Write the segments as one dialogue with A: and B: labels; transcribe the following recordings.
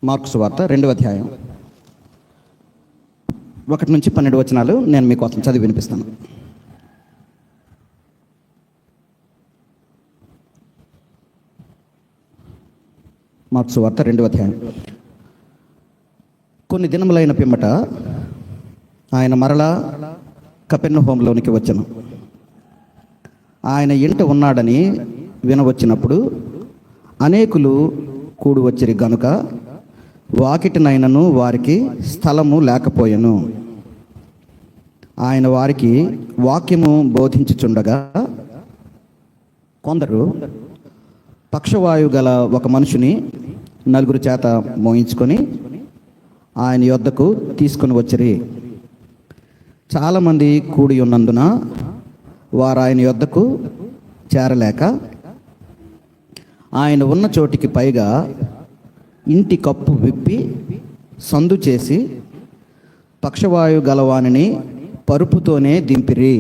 A: Mark సువార్త 2వ అధ్యాయం 1 నుంచి 12 వచనాలు నేను మీకోసం చదివి వినిపిస్తాను. మార్కు సువార్త 2వ అధ్యాయం. కొన్ని దినములైన పిమ్మట ఆయన మరలా కపెర్నహూములోనికి వచ్చెను. ఆయన ఇంట ఉన్నాడని వినవచ్చినప్పుడు అనేకులు కూడి వచ్చిరి గనుక వాకిటినైనను వారికి స్థలము లేకపోయెను. ఆయన వారికి వాక్యము బోధించుచుండగా కొందరు పక్షవాయువు గల ఒక మనుషుని 4 చేత మోయించుకొని ఆయన యొద్దకు తీసుకొని వచ్చిరి. చాలామంది కూడి ఉన్నందున వారు ఆయన యొద్దకు చేరలేక ఆయన ఉన్న చోటికి పైగా ఇంటి కప్పు విప్పి సందు చేసి పక్షవాయు గలవానిని పరుపుతోనే దింపిరి.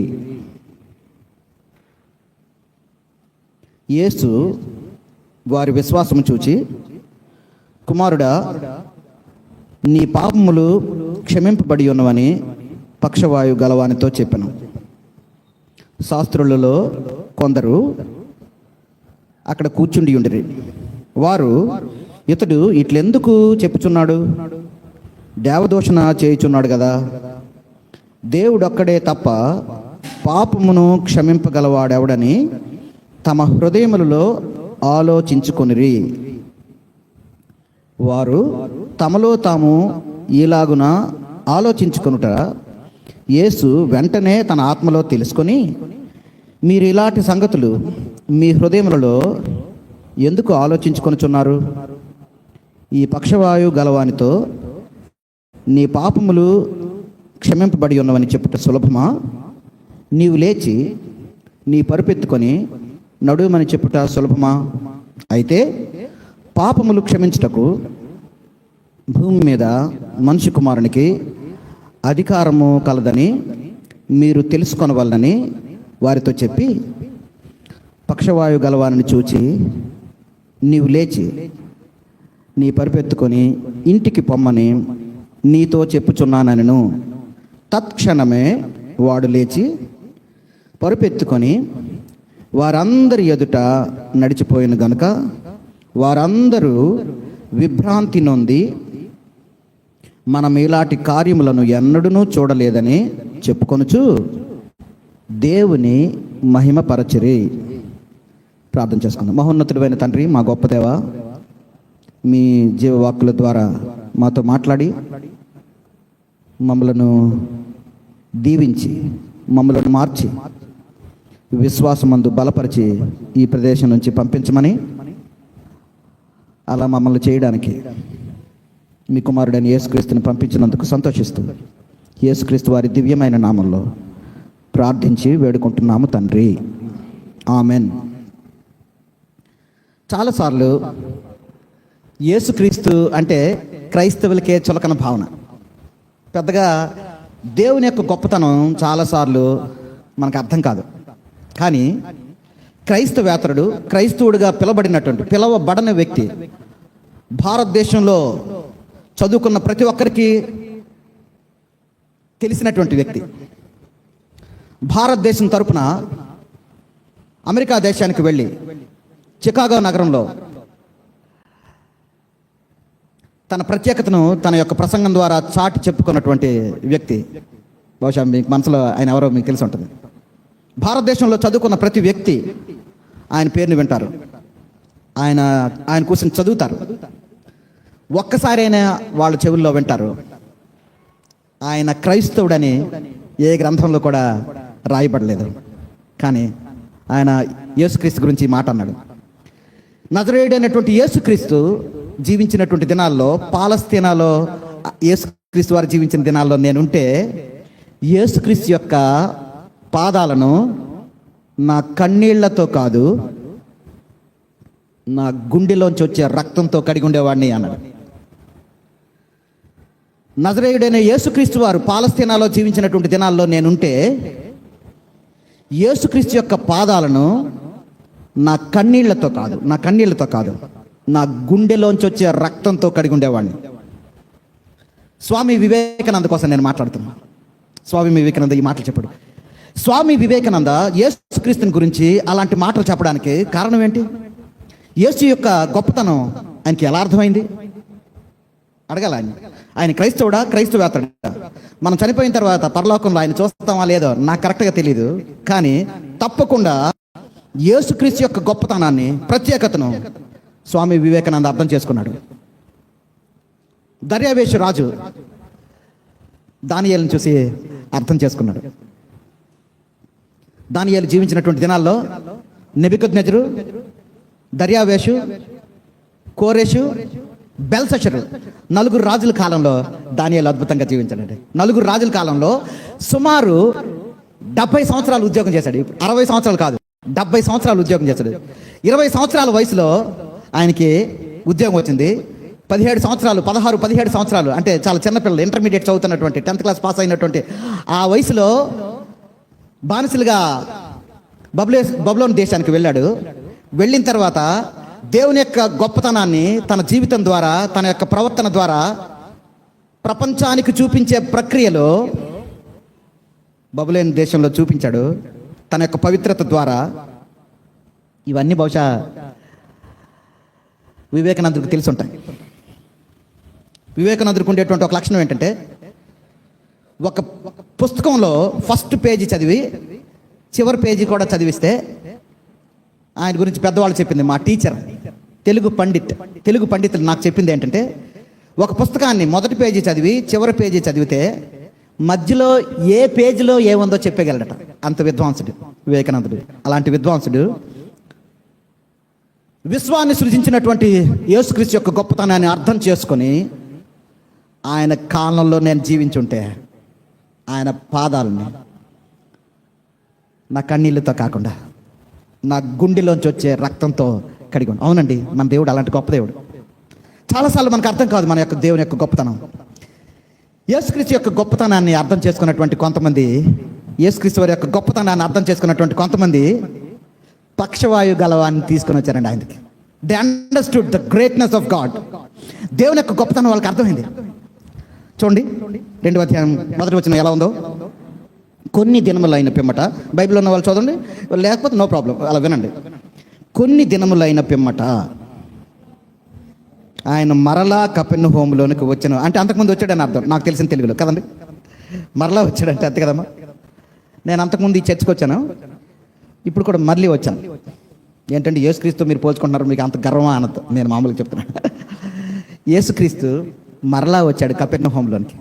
A: యేసు వారి విశ్వాసము చూచి, కుమారుడా, నీ పాపములు క్షమింపబడి ఉన్నవని పక్షవాయు గలవానితో చెప్పెను. శాస్త్రులలో కొందరు అక్కడ కూర్చుండి ఉండిరి. వారు, ఇతడు ఇట్లెందుకు చెప్పుచున్నాడు? దేవదూషణ చేయుచున్నాడు కదా. దేవుడొక్కడే తప్ప పాపమును క్షమింపగలవాడెవడని తమ హృదయములలో ఆలోచించుకొనిరి. వారు తమలో తాము ఈలాగున ఆలోచించుకొనుట యేసు వెంటనే తన ఆత్మలో తెలుసుకొని, మీరు ఇలాంటి సంగతులు మీ హృదయములలో ఎందుకు ఆలోచించుకొనుచున్నారు? ఈ పక్షవాయు గలవానితో నీ పాపములు క్షమింపబడి ఉన్నవని చెప్పుట సులభమా? నీవు లేచి నీ పరుపెత్తుకొని నడుమని చెప్పుట సులభమా? అయితే పాపములు క్షమించుటకు భూమి మీద మనిషి కుమారునికి అధికారము కలదని మీరు తెలుసుకొనవలనని వారితో చెప్పి, పక్షవాయు గలవానిని చూచి, నీవు లేచి నీ పరుపెత్తుకొని ఇంటికి పొమ్మని నీతో చెప్పుచున్నానను. తత్క్షణమే వాడు లేచి పరుపెత్తుకొని వారందరి ఎదుట నడిచిపోయిన గనుక వారందరూ విభ్రాంతి నొంది, మనం ఇలాంటి కార్యములను ఎన్నడూ చూడలేదని చెప్పుకొనుచు దేవుని మహిమపరచిరి. ప్రార్థన చేసుకుందాం. మహోన్నతుడైన తండ్రి, మా గొప్ప దేవ, మీ జీవవాక్కుల ద్వారా మాతో మాట్లాడి మమ్మలను దీవించి మమ్మలను మార్చి విశ్వాసమందు బలపరిచి ఈ ప్రదేశం నుంచి పంపించమని, అలా మమ్మల్ని చేయడానికి మీ కుమారుడైన యేసుక్రీస్తుని పంపించినందుకు సంతోషిస్తూ యేసుక్రీస్తు వారి దివ్యమైన నామంలో ప్రార్థించి వేడుకుంటున్నాము తండ్రి, ఆమెన్. చాలాసార్లు యేసుక్రీస్తు అంటే క్రైస్తవులకే చులకన భావన. పెద్దగా దేవుని యొక్క గొప్పతనం చాలాసార్లు మనకు అర్థం కాదు. కానీ క్రైస్తవేతరుడు, క్రైస్తవుడిగా పిలవబడని వ్యక్తి, భారతదేశంలో చదువుకున్న ప్రతి ఒక్కరికి తెలిసినటువంటి వ్యక్తి, భారతదేశం తరపున అమెరికా దేశానికి వెళ్ళి చికాగో నగరంలో తన ప్రత్యేకతను తన యొక్క ప్రసంగం ద్వారా చాటి చెప్పుకున్నటువంటి వ్యక్తి. బహుశా మీకు మనసులో ఆయన ఎవరో మీకు తెలిసి ఉంటుంది. భారతదేశంలో చదువుకున్న ప్రతి వ్యక్తి ఆయన పేరుని వింటారు, ఆయన కూర్చొని చదువుతారు. ఒక్కసారైనా వాళ్ళ చెవుల్లో వింటారు, ఆయన క్రైస్తవుడని ఏ గ్రంథంలో కూడా రాయబడలేదు. కానీ ఆయన యేసుక్రీస్తు గురించి మాట అన్నాడు. నజరేయుడు అనేటువంటి యేసుక్రీస్తు జీవించినటువంటి దినాల్లో, పాలస్తీనాలో యేసుక్రీస్తు వారు జీవించిన దినాల్లో నేనుంటే యేసుక్రీస్తు యొక్క పాదాలను నా కన్నీళ్లతో కాదు, నా గుండెలోంచి వచ్చే రక్తంతో కడిగి ఉండేవాడిని అన్నాడు. నజరేయుడైన యేసుక్రీస్తు వారు పాలస్తీనాలో జీవించినటువంటి దినాల్లో నేనుంటే యేసుక్రీస్తు యొక్క పాదాలను నా కన్నీళ్లతో కాదు నా గుండెలోంచి వచ్చే రక్తంతో కడిగి ఉండేవాడిని. స్వామి వివేకానంద కోసం నేను మాట్లాడుతున్నాను. స్వామి వివేకానంద ఈ మాటలు చెప్పాడు. స్వామి వివేకానంద యేసుక్రీస్తుని గురించి అలాంటి మాటలు చెప్పడానికి కారణం ఏంటి? యేసు యొక్క గొప్పతనం ఆయనకి ఎలా అర్థమైంది అడగాల. ఆయన క్రైస్తవుడా, క్రైస్తవేతరుడా? మనం చనిపోయిన తర్వాత పరలోకంలో ఆయన చూస్తామా లేదో నాకు కరెక్ట్గా తెలియదు, కానీ తప్పకుండా యేసుక్రీస్తు యొక్క గొప్పతనాన్ని, ప్రత్యేకతను స్వామి వివేకానంద అర్థం చేసుకున్నాడు. దర్యావేషు రాజు దానియేలుని చూసి అర్థం చేసుకున్నాడు. దానియేలు జీవించినటువంటి దినాల్లో నెబుకద్నెజరు, దర్యావేషు, కోరెషు, బెల్షస్సరు, నలుగురు రాజుల కాలంలో దానియేలు అద్భుతంగా జీవించాడండి. నలుగురు రాజుల కాలంలో సుమారు 70 సంవత్సరాలు ఉద్యోగం చేశాడు. 60 సంవత్సరాలు కాదు, 70 సంవత్సరాలు ఉద్యోగం చేశాడు. 20 సంవత్సరాల వయసులో ఆయనకి ఉద్యోగం వచ్చింది. 17 సంవత్సరాలు, 16, 17 సంవత్సరాలు అంటే చాలా చిన్నపిల్లలు, ఇంటర్మీడియట్ చదువుతున్నటువంటి, 10th క్లాస్ పాస్ అయినటువంటి ఆ వయసులో బానిసలుగా బబులోను దేశానికి వెళ్ళాడు. వెళ్ళిన తర్వాత దేవుని యొక్క గొప్పతనాన్ని తన జీవితం ద్వారా, తన యొక్క ప్రవర్తన ద్వారా ప్రపంచానికి చూపించే ప్రక్రియలో బబులోను దేశంలో చూపించాడు. తన యొక్క పవిత్రత ద్వారా. ఇవన్నీ బహుశా వివేకానందుడికి తెలిసి ఉంటాయి. వివేకానందుడికి ఉండేటువంటి ఒక లక్షణం ఏంటంటే, ఒక పుస్తకంలో ఫస్ట్ పేజీ చదివి చివరి పేజీ కూడా చదివిస్తే, ఆయన గురించి పెద్దవాళ్ళు చెప్పింది, మా టీచర్ తెలుగు పండితులు నాకు చెప్పింది ఏంటంటే, ఒక పుస్తకాన్ని మొదటి పేజీ చదివి చివరి పేజీ చదివితే మధ్యలో ఏ పేజీలో ఏముందో చెప్పగలడట. అంత విద్వాంసుడు వివేకానందుడు. అలాంటి విద్వాంసుడు విశ్వాన్ని సృజించినటువంటి యేసుక్రీస్తు యొక్క గొప్పతనాన్ని అర్థం చేసుకొని ఆయన కాలంలో నేను జీవించుంటే ఆయన పాదాలని నా కన్నీళ్ళతో కాకుండా నా గుండెలోంచి వచ్చే రక్తంతో కడిగి. అవునండి, మన దేవుడు అలాంటి గొప్ప దేవుడు. చాలాసార్లు మనకు అర్థం కాదు మన యొక్క దేవుని యొక్క గొప్పతనం. యేసుక్రీస్తు యొక్క గొప్పతనాన్ని అర్థం చేసుకున్నటువంటి కొంతమంది, యేసుక్రీస్తు వారి యొక్క గొప్పతనాన్ని అర్థం చేసుకున్నటువంటి కొంతమంది పక్షవాయు గలవాన్ని తీసుకొని వచ్చారండి ఆయనకి. They understood the greatness of God. దేవుని యొక్క గొప్పతనం వాళ్ళకి అర్థమైంది. చూడండి 2వ అధ్యాయం మొదటి వచనం ఎలా ఉందో. కొన్ని దినములైన పిమ్మట, బైబిల్లో ఉన్న వాళ్ళు చదవండి, లేకపోతే నో ప్రాబ్లం, అలా వినండి. కొన్ని దినములైన పిమ్మట ఆయన మరలా కపెర్నహూములోనికి వచ్చాను. అంటే అంతకుముందు వచ్చాడని అర్థం, నాకు తెలిసిన తెలుగులో కదండి. మరలా వచ్చాడంటే అంతే కదమ్మా. నేను అంతకుముందు ఈ చర్చికి వచ్చాను, ఇప్పుడు కూడా మళ్ళీ వచ్చాను. ఏంటంటే యేసుక్రీస్తు మీరు పోల్చుకుంటున్నారు, మీకు అంత గర్వమా అనద్దు, నేను మామూలుగా చెప్తున్నాను. యేసుక్రీస్తు మరలా వచ్చాడు కపెర్నహూములోనికి.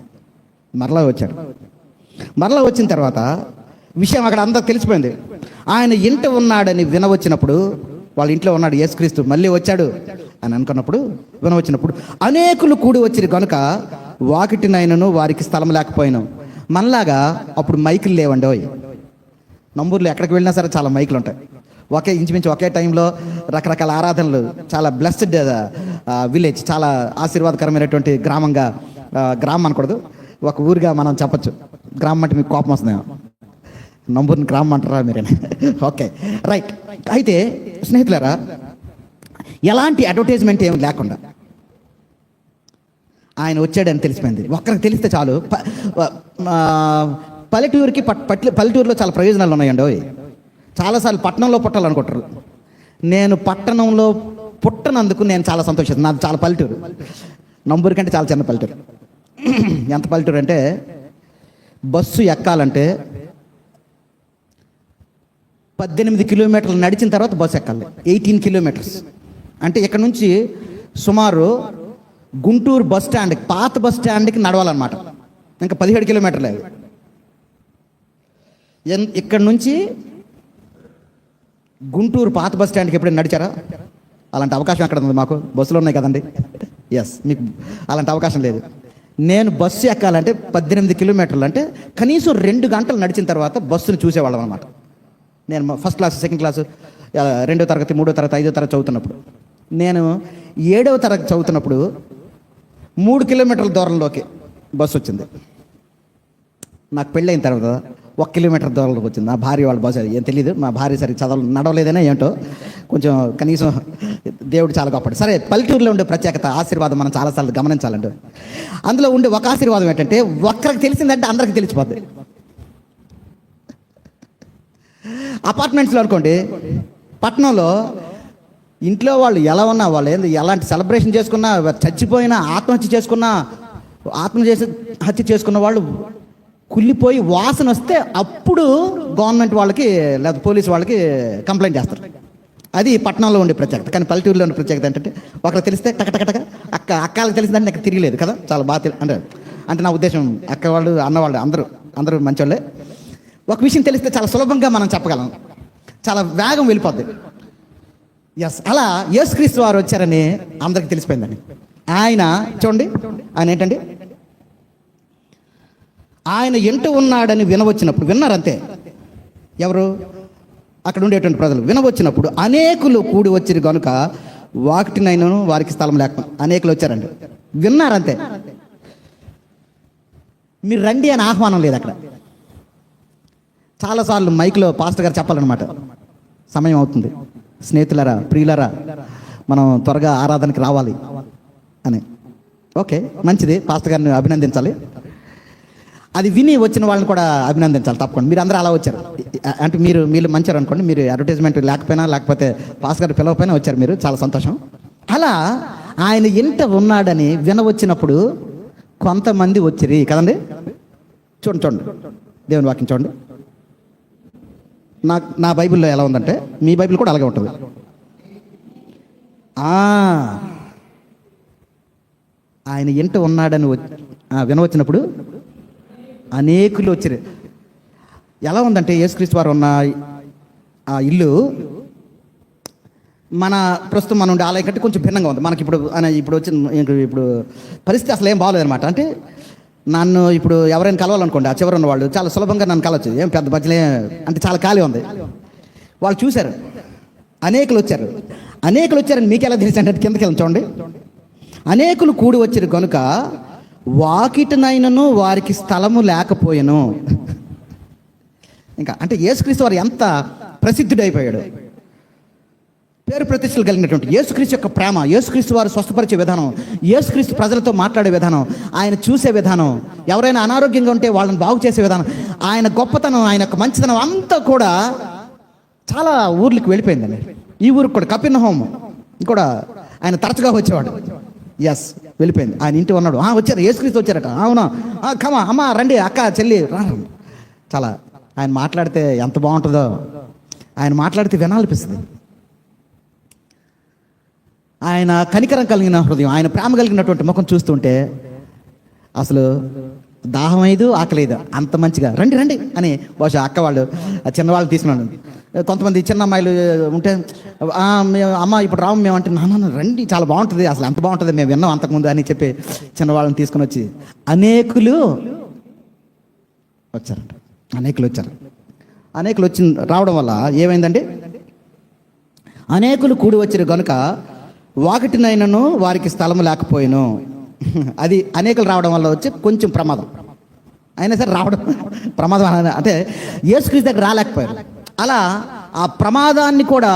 A: మరలా వచ్చాడు. మరలా వచ్చిన తర్వాత విషయం అక్కడ అందరికి తెలిసిపోయింది. ఆయన ఇంట ఉన్నాడని వినవచ్చినప్పుడు, వాళ్ళ ఇంట్లో ఉన్నాడు యేసుక్రీస్తు, మళ్ళీ వచ్చాడు అని అనుకున్నప్పుడు, వినవచ్చినప్పుడు అనేకులు కూడి వచ్చిరు కనుక వాకిటినైనను వారికి స్థలం లేకపోయాను. మనలాగా అప్పుడు మైకులు లేవండి. నంబూరులో ఎక్కడికి వెళ్ళినా సరే చాలా మైకులు ఉంటాయి. ఇంచుమించు ఒకే టైంలో రకరకాల ఆరాధనలు. చాలా బ్లెస్డ్ విలేజ్, చాలా ఆశీర్వాదకరమైనటువంటి గ్రామంగా, గ్రామం అనకూడదు, ఒక ఊరిగా మనం చెప్పచ్చు. గ్రామం అంటే మీకు కోపం వస్తుంది, నంబూరుని గ్రామం అంటారా మీరే? Okay, right. అయితే స్నేహితులారా, ఎలాంటి అడ్వర్టైజ్మెంట్ ఏమి లేకుండా ఆయన వచ్చాడని తెలిసిపోయింది. ఒక్కరికి తెలిస్తే చాలు. పల్లెటూరులో చాలా ప్రయోజనాలు ఉన్నాయండి. చాలాసార్లు పట్టణంలో పుట్టాలనుకుంటారు. నేను పట్టణంలో పుట్టనందుకు నేను చాలా సంతోషిస్తాను. నాది చాలా పల్లెటూరు. నంబూరు కంటే చాలా చిన్న పల్లెటూరు. ఎంత పల్లెటూరు అంటే, బస్సు ఎక్కాలంటే 18 కిలోమీటర్లు నడిచిన తర్వాత బస్సు ఎక్కాలి. 18 కిలోమీటర్స్ అంటే ఇక్కడ నుంచి సుమారు గుంటూరు బస్ స్టాండ్కి, పాత బస్ స్టాండ్కి నడవాలన్నమాట. ఇంకా 17 కిలోమీటర్లు. ఇక్కడ నుంచి గుంటూరు పాత బస్ స్టాండ్కి ఎప్పుడైనా నడిచారా? అలాంటి అవకాశం ఎక్కడ ఉంది? మాకు బస్సులు ఉన్నాయి కదండి. ఎస్, మీకు అలాంటి అవకాశం లేదు. నేను బస్సు ఎక్కాలంటే 18 కిలోమీటర్లు, అంటే కనీసం 2 గంటలు నడిచిన తర్వాత బస్సును చూసేవాళ్ళం అనమాట. నేను ఫస్ట్ క్లాస్, సెకండ్ క్లాసు, 2వ తరగతి, 3వ తరగతి, 5వ తరగతి చదువుతున్నప్పుడు, నేను 7వ తరగతి చదువుతున్నప్పుడు 3 కిలోమీటర్ల దూరంలోకి బస్సు వచ్చింది. నాకు పెళ్ళైన తర్వాత 1 కిలోమీటర్ దూరంలోకి వచ్చింది. నా భార్య వాళ్ళ బస్సు, ఏం తెలియదు, మా భార్య సరిగ్గా నడవలేదనే ఏంటో, కొంచెం కనీసం దేవుడు చాలా గొప్పడు. సరే, పల్లెటూరులో ఉండే ప్రత్యేకత ఆశీర్వాదం మనం చాలాసార్లు గమనించాలండి. అందులో ఉండే ఒక ఆశీర్వాదం ఏంటంటే, ఒక్కరికి తెలిసిందంటే అందరికి తెలిసిపోద్ది. అపార్ట్మెంట్స్లో అనుకోండి, పట్టణంలో ఇంట్లో వాళ్ళు ఎలా ఉన్నా, వాళ్ళు ఎలాంటి సెలబ్రేషన్ చేసుకున్నా, చచ్చిపోయినా, హత్య చేసుకున్న వాళ్ళు కుళ్ళిపోయి వాసన వస్తే అప్పుడు గవర్నమెంట్ వాళ్ళకి లేదా పోలీసు వాళ్ళకి కంప్లైంట్ చేస్తారు. అది పట్టణంలో ఉండే ప్రత్యేకత. కానీ పల్లెటూరులో ఉండే ప్రత్యేకత ఏంటంటే, ఒకరికి తెలిస్తే టకటకటక అక్కలకు తెలిసిందంటే నాకు తిరిగిలేదు కదా, చాలా బాగా అంటే నా ఉద్దేశం అక్క వాళ్ళు, అన్నవాళ్ళు అందరూ మంచోళ్ళే. ఒక విషయం తెలిస్తే చాలా సులభంగా మనం చెప్పగలం, చాలా వేగం వెళ్ళిపోద్ది. ఎస్, అలా యేసుక్రీస్తు వారు వచ్చారని అందరికి తెలిసిపోయిందండి. ఆయన చూడండి, ఆయన ఏంటండి, ఆయన ఎంటూ ఉన్నాడని వినవచ్చినప్పుడు, విన్నారంతే ఎవరు, అక్కడ ఉండేటువంటి ప్రజలు వినవచ్చినప్పుడు అనేకులు కూడి వచ్చిరు కనుక వాకిటినైనను వారికి స్థలం లేక అనేకులు వచ్చారండి. విన్నారంతే, మీరు రండి అని ఆహ్వానం లేదు అక్కడ. చాలాసార్లు మైక్లో పాస్టర్ గారు చెప్పాలన్నమాట, సమయం అవుతుంది, స్నేహితులరా, ప్రియులరా, మనం త్వరగా ఆరాధనకి రావాలి అని. ఓకే, మంచిది, పాస్టర్ గారిని అభినందించాలి. అది విని వచ్చిన వాళ్ళని కూడా అభినందించాలి తప్పకుండా. మీరు అందరూ అలా వచ్చారు అంటే మీరు మంచిగా అనుకోండి, మీరు అడ్వర్టైజ్మెంట్ లేకపోతే పాస్టర్ గారు పిలవకపోయినా వచ్చారు, మీరు చాలా సంతోషం. అలా ఆయన ఇంట ఉన్నాడని వినవచ్చినప్పుడు కొంతమంది వచ్చిరి కదండి. చూడండి దేవుని వాక్యం చూడండి. నా బైబిల్లో ఎలా ఉందంటే, మీ బైబిల్ కూడా అలాగే ఉంటుంది. ఆయన ఇంట ఉన్నాడని వినవచ్చినప్పుడు అనేకులు వచ్చారు. ఎలా ఉందంటే, యేసుక్రీస్తు వారు ఉన్న ఆ ఇల్లు మన ప్రస్తుతం మనం ఉండే ఆలయం కంటే కొంచెం భిన్నంగా ఉంది. మనకి ఇప్పుడు పరిస్థితి అసలు ఏం బాగోలేదు అనమాట. అంటే నన్ను ఇప్పుడు ఎవరైనా కలవాలనుకోండి, ఆ చివరి ఉన్న వాళ్ళు చాలా సులభంగా నన్ను కలవచ్చు, ఏం పెద్ద మధ్యలో అంటే చాలా ఖాళీ ఉంది. వాళ్ళు చూశారు, అనేకులు వచ్చారని మీకు ఎలా తెలిసి అంటే, కిందకి వెళ్ళి చూడండి. అనేకులు కూడి వచ్చారు కనుక వాకిటినైనను వారికి స్థలము లేకపోయెను. ఇంకా అంటే యేసుక్రీస్తు వారు ఎంత ప్రసిద్ధుడైపోయాడు, పేరు ప్రతిష్టలు కలిగినటువంటి యేసుక్రీస్తు యొక్క ప్రేమ, యేసుక్రీస్తు వారు స్వస్థపరిచే విధానం, యేసుక్రీస్తు ప్రజలతో మాట్లాడే విధానం, ఆయన చూసే విధానం, ఎవరైనా అనారోగ్యంగా ఉంటే వాళ్ళని బాగు చేసే విధానం, ఆయన గొప్పతనం, ఆయన యొక్క మంచితనం అంతా కూడా చాలా ఊర్లకు వెళ్ళిపోయిందండి. ఈ ఊరికి కూడా, కపెర్నహూం కూడా ఆయన తరచుగా వచ్చేవాడు. ఎస్, వెళ్ళిపోయింది. ఆయన ఇంటి ఉన్నాడు, వచ్చారు, యేసుక్రీస్తు వచ్చారట, అవునా, కమా అమ్మ రండి, అక్క చెల్లి చాలా ఆయన మాట్లాడితే ఎంత బాగుంటుందో, ఆయన మాట్లాడితే వినాలనిపిస్తుంది. ఆయన కనికరం కలిగిన హృదయం, ఆయన ప్రేమ కలిగినటువంటి ముఖం చూస్తుంటే అసలు దాహం ఐదు ఆకలేదు, అంత మంచిగా రండి అని బహుశా అక్క వాళ్ళు చిన్నవాళ్ళు తీసుకున్నాను. కొంతమంది చిన్న అమ్మాయిలు ఉంటే, అమ్మ ఇప్పుడు రాము మేము అంటే, నాన్న రండి, చాలా బాగుంటుంది, అసలు ఎంత బాగుంటుంది, మేము విన్నాం అంతకుముందు అని చెప్పి చిన్నవాళ్ళని తీసుకుని వచ్చి అనేకులు వచ్చారంట. అనేకులు వచ్చి రావడం వల్ల ఏమైందండి, అనేకులు కూడి వచ్చారు కనుక వాకిటినైనను వారికి స్థలం లేకపోయాను. అది అనేకులు రావడం వల్ల వచ్చి కొంచెం ప్రమాదం. అయినా సరే రావడం ప్రమాదం అంటే యేసుక్రీస్తు దగ్గర రాలేకపోయారు. అలా ఆ ప్రమాదాన్ని కూడా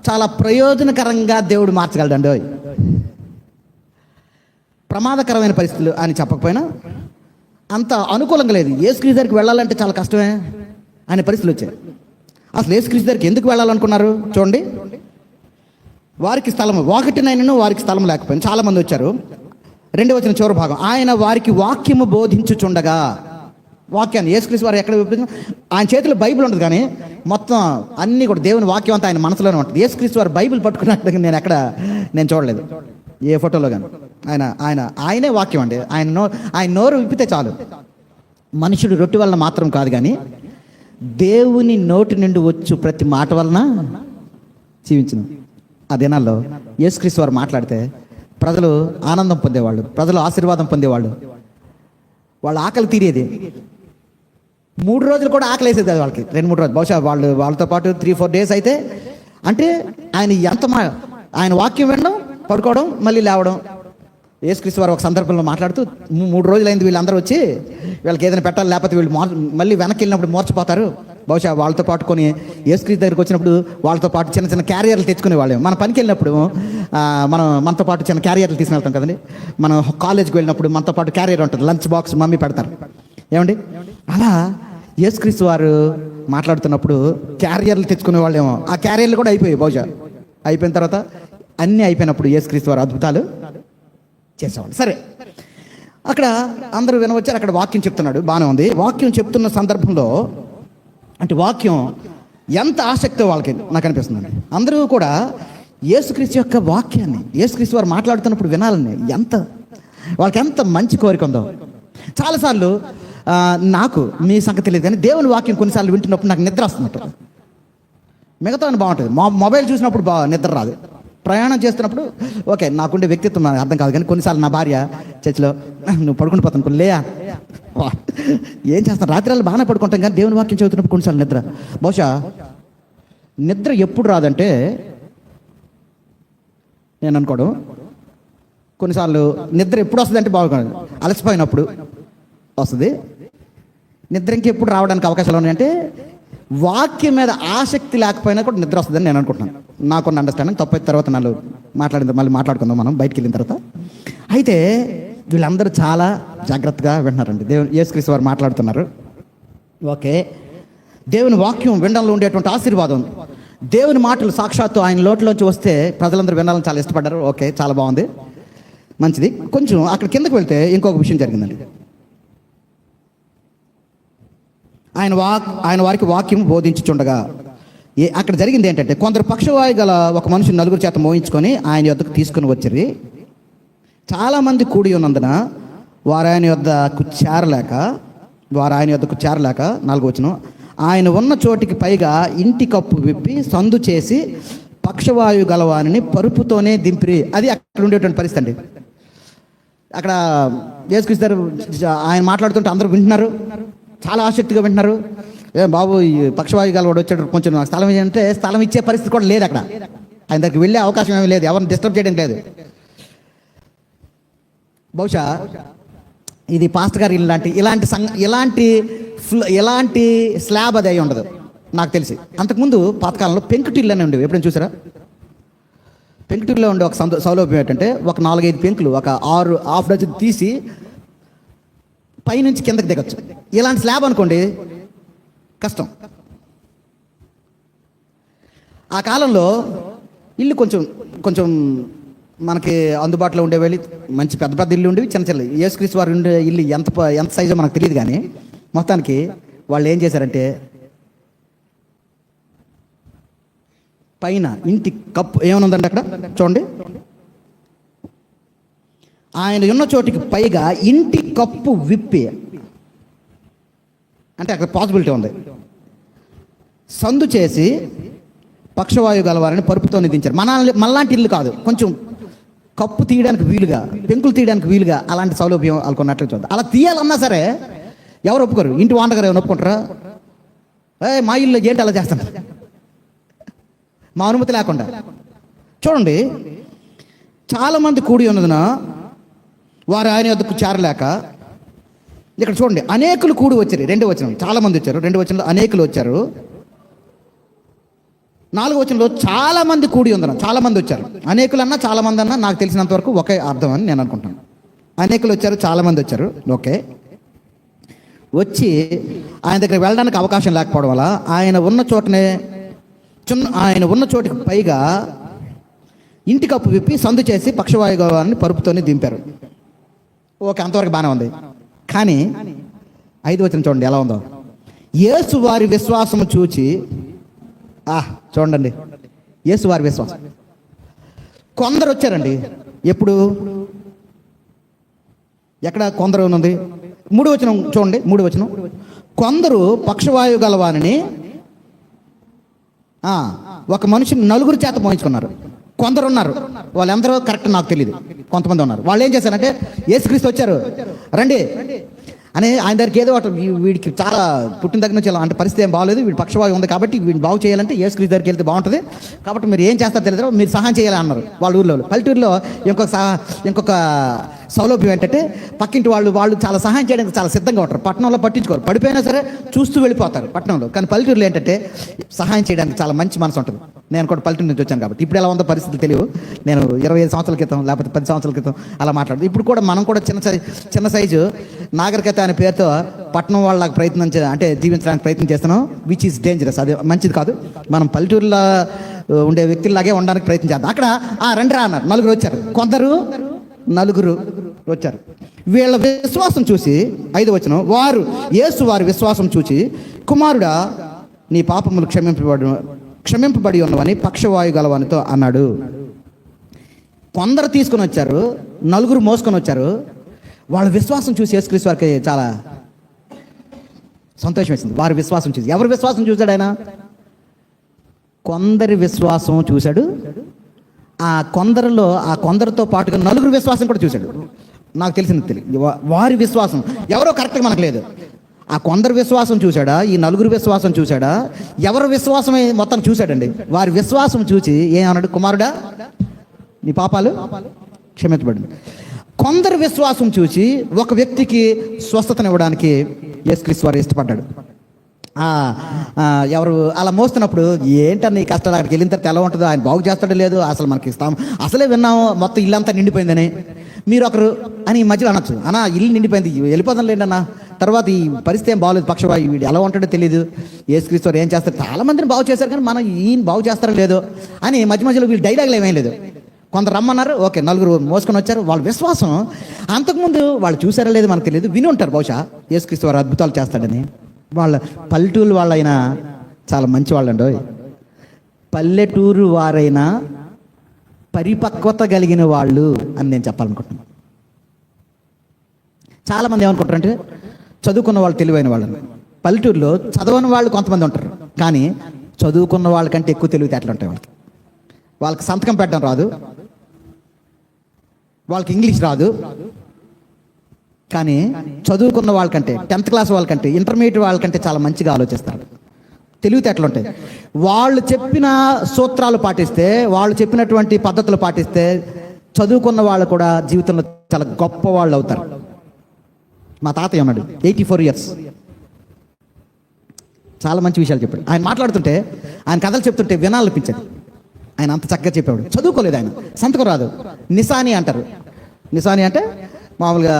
A: చాలా ప్రయోజనకరంగా దేవుడు మార్చగలడండి. ప్రమాదకరమైన పరిస్థితులు అని చెప్పకపోయినా అంత అనుకూలంగా లేదు. యేసుక్రీస్తు దగ్గరికి వెళ్ళాలంటే చాలా కష్టమే అనే పరిస్థితులు వచ్చాయి. అసలు యేసుక్రీస్తు దగ్గరికి ఎందుకు వెళ్ళాలనుకున్నారు చూడండి. వారికి స్థలము, వాకిటినైనను వారికి స్థలం లేకపోయింది. చాలామంది వచ్చారు. 2వ వచనం చివరి భాగం, ఆయన వారికి వాక్యము బోధించుచుండగా. వాక్యాన్ని యేసుక్రీస్తు వారు ఎక్కడ ఆయన చేతిలో బైబిల్ ఉంటుంది, కానీ మొత్తం అన్నీ కూడా దేవుని వాక్యం అంతా ఆయన మనసులోనే ఉంటుంది. యేసుక్రీస్తు వారు బైబిల్ పట్టుకున్నట్టుగా నేను చూడలేదు ఏ ఫోటోలో కానీ. ఆయనే వాక్యం అండి. ఆయన నోరు విప్పితే చాలు. మనుషుడు రొట్టె వలన మాత్రం కాదు, కానీ దేవుని నోటి నుండి వచ్చు ప్రతి మాట వలన జీవించును. ఆ దినాల్లో యేసుక్రీస్తు వారు మాట్లాడితే ప్రజలు ఆనందం పొందేవాళ్ళు, ప్రజలు ఆశీర్వాదం పొందేవాళ్ళు, వాళ్ళ ఆకలి తీరేది. 3 రోజులు కూడా ఆకలి వేసేది అది వాళ్ళకి, 2-3 రోజులు, బహుశా వాళ్ళతో పాటు 3-4 డేస్ అయితే. అంటే ఆయన వాక్యం వినడం, పడుకోవడం, మళ్ళీ లేవడం. యేసుక్రీస్తు వారు ఒక సందర్భంలో మాట్లాడుతూ 3 రోజులైంది వీళ్ళందరూ వచ్చి వీళ్ళకి ఏదైనా పెట్టాలి, లేకపోతే వీళ్ళు మళ్ళీ వెనక్కి వెళ్ళినప్పుడు మోర్చిపోతారు. బహుశా వాళ్ళతో పాటు యేసుక్రీస్తు దగ్గరికి వచ్చినప్పుడు వాళ్ళతో పాటు చిన్న చిన్న క్యారియర్లు తెచ్చుకునే వాళ్ళే. మన పనికి వెళ్ళినప్పుడు మనం మనతో పాటు చిన్న క్యారియర్లు తీసుకుని వెళ్తాం కదండి. మనం కాలేజ్కి వెళ్ళినప్పుడు మనతో పాటు క్యారియర్ ఉంటుంది, లంచ్ బాక్స్ మమ్మీ పెడతారు ఏమండి. అలా యేసుక్రీస్తు వారు మాట్లాడుతున్నప్పుడు క్యారియర్లు తెచ్చుకునే వాళ్ళేమో, ఆ క్యారియర్లు కూడా అయిపోయాయి బహుశా. అయిపోయిన తర్వాత అన్నీ అయిపోయినప్పుడు యేసుక్రీస్తు వారు అద్భుతాలు చేసేవాళ్ళు. సరే, అక్కడ అందరూ వినవచ్చారు, అక్కడ వాక్యం చెప్తున్నాడు, బాగానే ఉంది. వాక్యం చెప్తున్న సందర్భంలో అంటే వాక్యం ఎంత ఆసక్తితో వాళ్ళకి నాకు అనిపిస్తుందండి. అందరూ కూడా యేసుక్రీస్తు యొక్క వాక్యాన్ని, యేసుక్రీస్తు వారు మాట్లాడుతున్నప్పుడు వినాలని వాళ్ళకి ఎంత మంచి కోరిక ఉందో. చాలాసార్లు నాకు మీ సంగతి తెలియదు కానీ దేవుని వాక్యం కొన్నిసార్లు వింటున్నప్పుడు నాకు నిద్ర వస్తున్నట్టు. మిగతా బాగుంటుంది, మొబైల్ చూసినప్పుడు నిద్ర రాదు. ప్రయాణం చేస్తున్నప్పుడు ఓకే, నాకుండే వ్యక్తిత్వం నాకు అర్థం కాదు కానీ కొన్నిసార్లు నా భార్య చర్చిలో నువ్వు పడుకుని పోతాను కొన్ని లేయా, ఏం చేస్తాను, రాత్రి బాగానే పడుకుంటాం కానీ దేవుని వాక్యం చదువుతున్నప్పుడు కొన్నిసార్లు నిద్ర. బహుశా నిద్ర ఎప్పుడు రాదంటే నేను అనుకోవడం, కొన్నిసార్లు నిద్ర ఎప్పుడు వస్తుంది అంటే బాగుంది, అలసిపోయినప్పుడు వస్తుంది. నిద్ర ఇంకెప్పుడు రావడానికి అవకాశాలు ఉన్నాయంటే వాక్యం మీద ఆసక్తి లేకపోయినా కూడా నిద్ర వస్తుందని నేను అనుకుంటున్నాను. నాకున్న అండర్స్టాండింగ్ తప్పైన తర్వాత మళ్ళీ మాట్లాడుకుందాం మనం బయటికి వెళ్ళిన తర్వాత. అయితే వీళ్ళందరూ చాలా జాగ్రత్తగా వింటున్నారండి. యేసుక్రీస్తు వారు మాట్లాడుతున్నారు. ఓకే, దేవుని వాక్యం వినడంలో ఉండేటువంటి ఆశీర్వాదం, దేవుని మాటలు సాక్షాత్తు ఆయన నోట్లోంచి వస్తే ప్రజలందరూ వినాలని చాలా ఇష్టపడ్డారు. ఓకే, చాలా బాగుంది, మంచిది. కొంచెం అక్కడ కిందకు వెళ్తే ఇంకొక విషయం జరిగిందండి. ఆయన వారికి వాక్యం బోధించుచుండగా అక్కడ జరిగింది ఏంటంటే, కొందరు పక్షవాయు గల ఒక మనిషిని నలుగురు చేత మోయించుకొని ఆయన యొద్దకు తీసుకుని వచ్చి, చాలామంది కూడి ఉన్నందున వారు ఆయన యొద్దకు చేరలేక 4వ వచనం, ఆయన ఉన్న చోటికి పైగా ఇంటి కప్పు విప్పి సందు చేసి పక్షవాయు గలవాని పరుపుతోనే దింపిరి. అది అక్కడ ఉండేటువంటి పరిస్థితి అండి. అక్కడ యేసుక్రీస్తు ఆయన మాట్లాడుతుంటే అందరూ వింటున్నారు, చాలా ఆసక్తిగా వింటున్నారు. బాబు ఈ పక్షవాయు గలవాడు వచ్చాడు, కొంచెం నాకు స్థలం ఏంటంటే స్థలం ఇచ్చే పరిస్థితి కూడా లేదు అక్కడ. ఆయన దగ్గరికి వెళ్ళే అవకాశం ఏమీ లేదు, ఎవరిని డిస్టర్బ్ చేయడం లేదు. బహుశా ఇది పాస్టర్ గారు ఇలాంటి స్లాబ్ అది అయి ఉండదు నాకు తెలిసి. అంతకుముందు పాతకాలంలో పెంకుటిల్లు అని ఉండేవి, ఎప్పుడైనా చూసారా? పెంకుటిల్లో ఉండే ఒక సౌలభ్యం ఏంటంటే, ఒక 4-5 పెంకులు, ఒక 6 హాఫ్ డజన్ తీసి పైనుంచి కిందకి దిగచ్చు. ఇలాంటి స్లాబ్ అనుకోండి కష్టం. ఆ కాలంలో ఇల్లు కొంచెం మనకి అందుబాటులో ఉండేవి, మంచి పెద్ద ఇల్లు ఉండేవి, చిన్న యేసుక్రీస్తు వారు ఉండే ఇల్లు ఎంత సైజో మనకు తెలియదు కానీ మొత్తానికి వాళ్ళు ఏం చేశారంటే, పైన ఇంటి కప్పు ఏమనుందండి అక్కడ చూడండి, ఆయన ఉన్న చోటికి పైగా ఇంటి కప్పు విప్పి, అంటే అక్కడ పాసిబిలిటీ ఉంది, సందు చేసి పక్షవాయు గలవారిని పరుపుతో నిధించారు. మనలాంటి ఇల్లు కాదు, కొంచెం కప్పు తీయడానికి వీలుగా, పెంకులు తీయడానికి వీలుగా అలాంటి సౌలభ్యం అనుకున్నట్లు చూద్దాం. అలా తీయాలన్నా సరే ఎవరు ఒప్పుకోరు, ఇంటి వాండగారు ఏమైనా ఒప్పుకుంటారా? మా ఇల్లు ఏంటి అలా చేస్తాను, మా అనుమతి లేకుండా. చూడండి, చాలామంది కూడి ఉన్నదిన వారు ఆయన వద్దకు చేరలేక, ఇక్కడ చూడండి అనేకులు కూడి వచ్చారు. 2వ వచనం చాలామంది వచ్చారు, 2వ వచనంలో అనేకులు వచ్చారు. 4వ వచనంలో చాలామంది కూడి ఉందన్న, చాలామంది వచ్చారు. అనేకులన్నా చాలామంది అన్నా నాకు తెలిసినంత వరకు ఒకే అర్థం అని నేను అనుకుంటాను. అనేకులు వచ్చారు, చాలామంది వచ్చారు. ఓకే, వచ్చి ఆయన దగ్గర వెళ్ళడానికి అవకాశం లేకపోవడం వల్ల ఆయన ఉన్న చోటికి పైగా ఇంటి కప్పు విప్పి సందు చేసి పక్షవాయు గలవారిని పరుపుతోనే దింపారు. ఓకే, అంతవరకు బాగానే ఉంది. కానీ 5వ వచనం చూడండి ఎలా ఉందో. యేసు వారి విశ్వాసము చూచి, చూడండి యేసు వారి విశ్వాసం. కొందరు వచ్చారండి. ఎప్పుడు, ఎక్కడ కొందరు ఉంది? 3వ వచనం చూడండి, 3వ వచనం. కొందరు పక్షవాయు గలవాని ఒక మనిషిని 4 చేత మోయించుకున్నారు. కొందరు ఉన్నారు, వాళ్ళందరూ కరెక్ట్ నాకు తెలియదు, కొంతమంది ఉన్నారు. వాళ్ళు ఏం చేశారంటే, యేసుక్రీస్తు వచ్చారు రండి అని ఆయన దగ్గరికి ఏదో ఒకటి, వీడికి చాలా పుట్టిన దగ్గర నుంచి అంటే పరిస్థితి ఏం బాగలేదు, వీడి పక్షవాయు ఉంది కాబట్టి వీడిని బాగు చేయాలంటే యేసుక్రీస్తు దగ్గరికి వెళ్తే బాగుంటుంది, కాబట్టి మీరు ఏం చేస్తారో తెలియదు, మీరు సహాయం చేయాలి అన్నారు వాళ్ళ ఊళ్ళో. పల్లెటూరులో ఇంకొక సౌలభ్యం ఏంటంటే పక్కింటి వాళ్ళు చాలా సహాయం చేయడానికి చాలా సిద్ధంగా ఉంటారు. పట్టణంలో పట్టించుకోరు, పడిపోయినా సరే చూస్తూ వెళ్ళిపోతారు పట్టణంలో. కానీ పల్లెటూరులో ఏంటంటే సహాయం చేయడానికి చాలా మంచి మనసు ఉంటుంది. నేను కూడా పల్లెటూరు నుంచి వచ్చాను కాబట్టి ఇప్పుడు ఎలా ఉందో పరిస్థితులు తెలియవు. నేను 25 సంవత్సరాల క్రితం లేకపోతే 10 సంవత్సరాల క్రితం అలా మాట్లాడు. ఇప్పుడు కూడా మనం కూడా చిన్న సైజు నాగరికత అనే పేరుతో పట్టణం వాళ్ళకి జీవించడానికి ప్రయత్నం చేస్తున్నాం, విచ్ ఈస్ డేంజరస్. అది మంచిది కాదు. మనం పల్లెటూరులో ఉండే వ్యక్తుల్లాగే ఉండడానికి ప్రయత్నం చేద్దాం. అక్కడ రండిరా అన్నారు, నలుగురు వచ్చారు. నలుగురు వచ్చారు. వీళ్ళ విశ్వాసం చూసి 5వ వచనం, యేసు వారి విశ్వాసం చూసి, కుమారుడా నీ పాపములు క్షమింపబడి ఉన్నవని పక్షవాయు గలవానితో అన్నాడు. కొందరు తీసుకొని వచ్చారు, నలుగురు మోసుకొని వచ్చారు. వాళ్ళ విశ్వాసం చూసి యేసుక్రీస్తు వారికి చాలా సంతోషం వేసింది. వారి విశ్వాసం చూసి. ఎవరి విశ్వాసం చూశాడు ఆయన? కొందరి విశ్వాసం చూశాడు. ఆ కొందరితో పాటుగా నలుగురు విశ్వాసం కూడా చూశాడు. నాకు తెలియదు వారి విశ్వాసం ఎవరో కరెక్ట్గా మనకు లేదు. ఆ కొందరు విశ్వాసం చూశాడా, ఈ నలుగురు విశ్వాసం చూశాడా, ఎవరి విశ్వాసమే మొత్తం చూశాడండి. వారి విశ్వాసం చూసి ఏమన్నాడు? కుమారుడా నీ పాపాలు క్షమించబడింది. కొందరు విశ్వాసం చూసి ఒక వ్యక్తికి స్వస్థతనివ్వడానికి యేసుక్రీస్తు వారు ఇష్టపడ్డాడు. ఎవరు అలా మోస్తున్నప్పుడు ఏంటన్న ఈ కష్టాలు, అక్కడికి వెళ్ళిన తర్వాత ఎలా ఉంటుందో, ఆయన బాగు చేస్తాడో లేదు, అసలు మనకి ఇస్తాం, అసలే విన్నాము మొత్తం ఇల్లంతా నిండిపోయిందని. మీరు ఒకరు అని ఈ మధ్యలో అనొచ్చు, అన్నా ఇల్లు నిండిపోయింది వెళ్ళిపోదాం లేండి అన్న, తర్వాత ఈ పరిస్థితి ఏం బాగోలేదు, పక్షవాయు వీడు ఎలా ఉంటాడో తెలియదు, యేసుక్రీస్తు వారు ఏం చేస్తారు, చాలా మందిని బాగు చేశారు కానీ మనం ఈయన బాగు చేస్తారో లేదో అని మధ్యలో వీళ్ళు డైలాగులు ఏమేం లేదు. కొందరు రమ్మన్నారు, ఓకే, నలుగురు మోసుకొని వచ్చారు. వాళ్ళ విశ్వాసం అంతకుముందు వాళ్ళు చూసారో లేదు మనకు తెలియదు, విని ఉంటారు బహుశా యేసుక్రీస్తు వారు అద్భుతాలు చేస్తాడని. వాళ్ళ పల్లెటూరు వాళ్ళైనా చాలా మంచి వాళ్ళండి. పల్లెటూరు వారైనా పరిపక్వత కలిగిన వాళ్ళు అని నేను చెప్పాలనుకుంటున్నాను. చాలామంది ఏమనుకుంటారంటే చదువుకున్న వాళ్ళు తెలివైన వాళ్ళని. పల్లెటూరులో చదవని వాళ్ళు కొంతమంది ఉంటారు, కానీ చదువుకున్న వాళ్ళకంటే ఎక్కువ తెలివితేటలు ఉంటాయి వాళ్ళకి. వాళ్ళకి సంతకం పెట్టడం రాదు, వాళ్ళకి ఇంగ్లీష్ రాదు, కానీ చదువుకున్న వాళ్ళకంటే 10th క్లాస్ వాళ్ళకంటే ఇంటర్మీడియట్ వాళ్ళకంటే చాలా మంచిగా ఆలోచిస్తారు, తెలివితేటలు ఉంటాయి. వాళ్ళు చెప్పిన సూత్రాలు పాటిస్తే, వాళ్ళు చెప్పినటువంటి పద్ధతులు పాటిస్తే చదువుకున్న వాళ్ళు కూడా జీవితంలో చాలా గొప్ప వాళ్ళు అవుతారు. మా తాతయ్య ఉన్నాడు, 84 years, చాలా మంచి విషయాలు చెప్పాడు. ఆయన మాట్లాడుతుంటే, ఆయన కథలు చెప్తుంటే వినాలనిపించేది. ఆయన అంత చక్కగా చెప్పాడు. చదువుకోలేదు ఆయన, సంతకం రాదు. నిశాని అంటారు. నిశాని అంటే మామూలుగా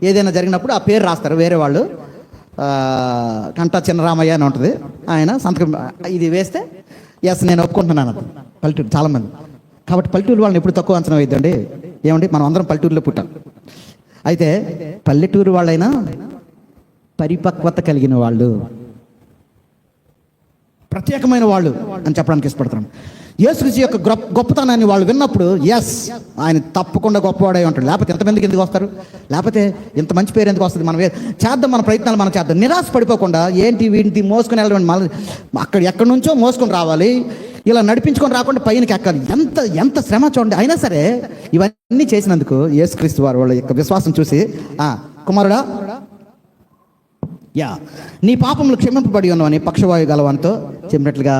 A: ఏదైనా జరిగినప్పుడు ఆ పేరు రాస్తారు వేరే వాళ్ళు. కంటా చిన్నరామయ్య అని ఉంటుంది, ఆయన సంతకం ఇది వేస్తే ఎస్ నేను ఒప్పుకుంటున్నాను అది. పల్లెటూరు చాలామంది కాబట్టి పల్లెటూరు వాళ్ళని ఎప్పుడు తక్కువ అంచనా వేద్దండి. ఏమండి, మనం అందరం పల్లెటూరులో పుట్టాం. అయితే పల్లెటూరు వాళ్ళైనా పరిపక్వత కలిగిన వాళ్ళు, ప్రత్యేకమైన వాళ్ళు అని చెప్పడానికి ఇష్టపడుతున్నాను. యేసుక్రీస్తు యొక్క గొప్పతనాన్ని వాళ్ళు విన్నప్పుడు ఎస్ ఆయన తప్పకుండా గొప్పవాడై ఉంటాడు, లేకపోతే ఎంతమందికి ఎందుకు వస్తారు, లేకపోతే ఇంత మంచి పేరు ఎందుకు వస్తుంది, మనం చేద్దాం, మన ప్రయత్నాలు మనం చేద్దాం, నిరాశ పడిపోకుండా ఏంటి వీటిని మోసుకొని వెళ్ళడం, మళ్ళీ ఎక్కడి నుంచో మోసుకొని రావాలి, ఇలా నడిపించుకొని రాకుండా పైనకి ఎక్కాలి, ఎంత శ్రమ చూడండి. అయినా సరే ఇవన్నీ చేసినందుకు యేసుక్రీస్తు వారు వాళ్ళ యొక్క విశ్వాసం చూసి కుమారుడా నీ పాపములు క్షమింపబడి ఉన్నావని పక్షవాయు గలవానితో చెప్పినట్లుగా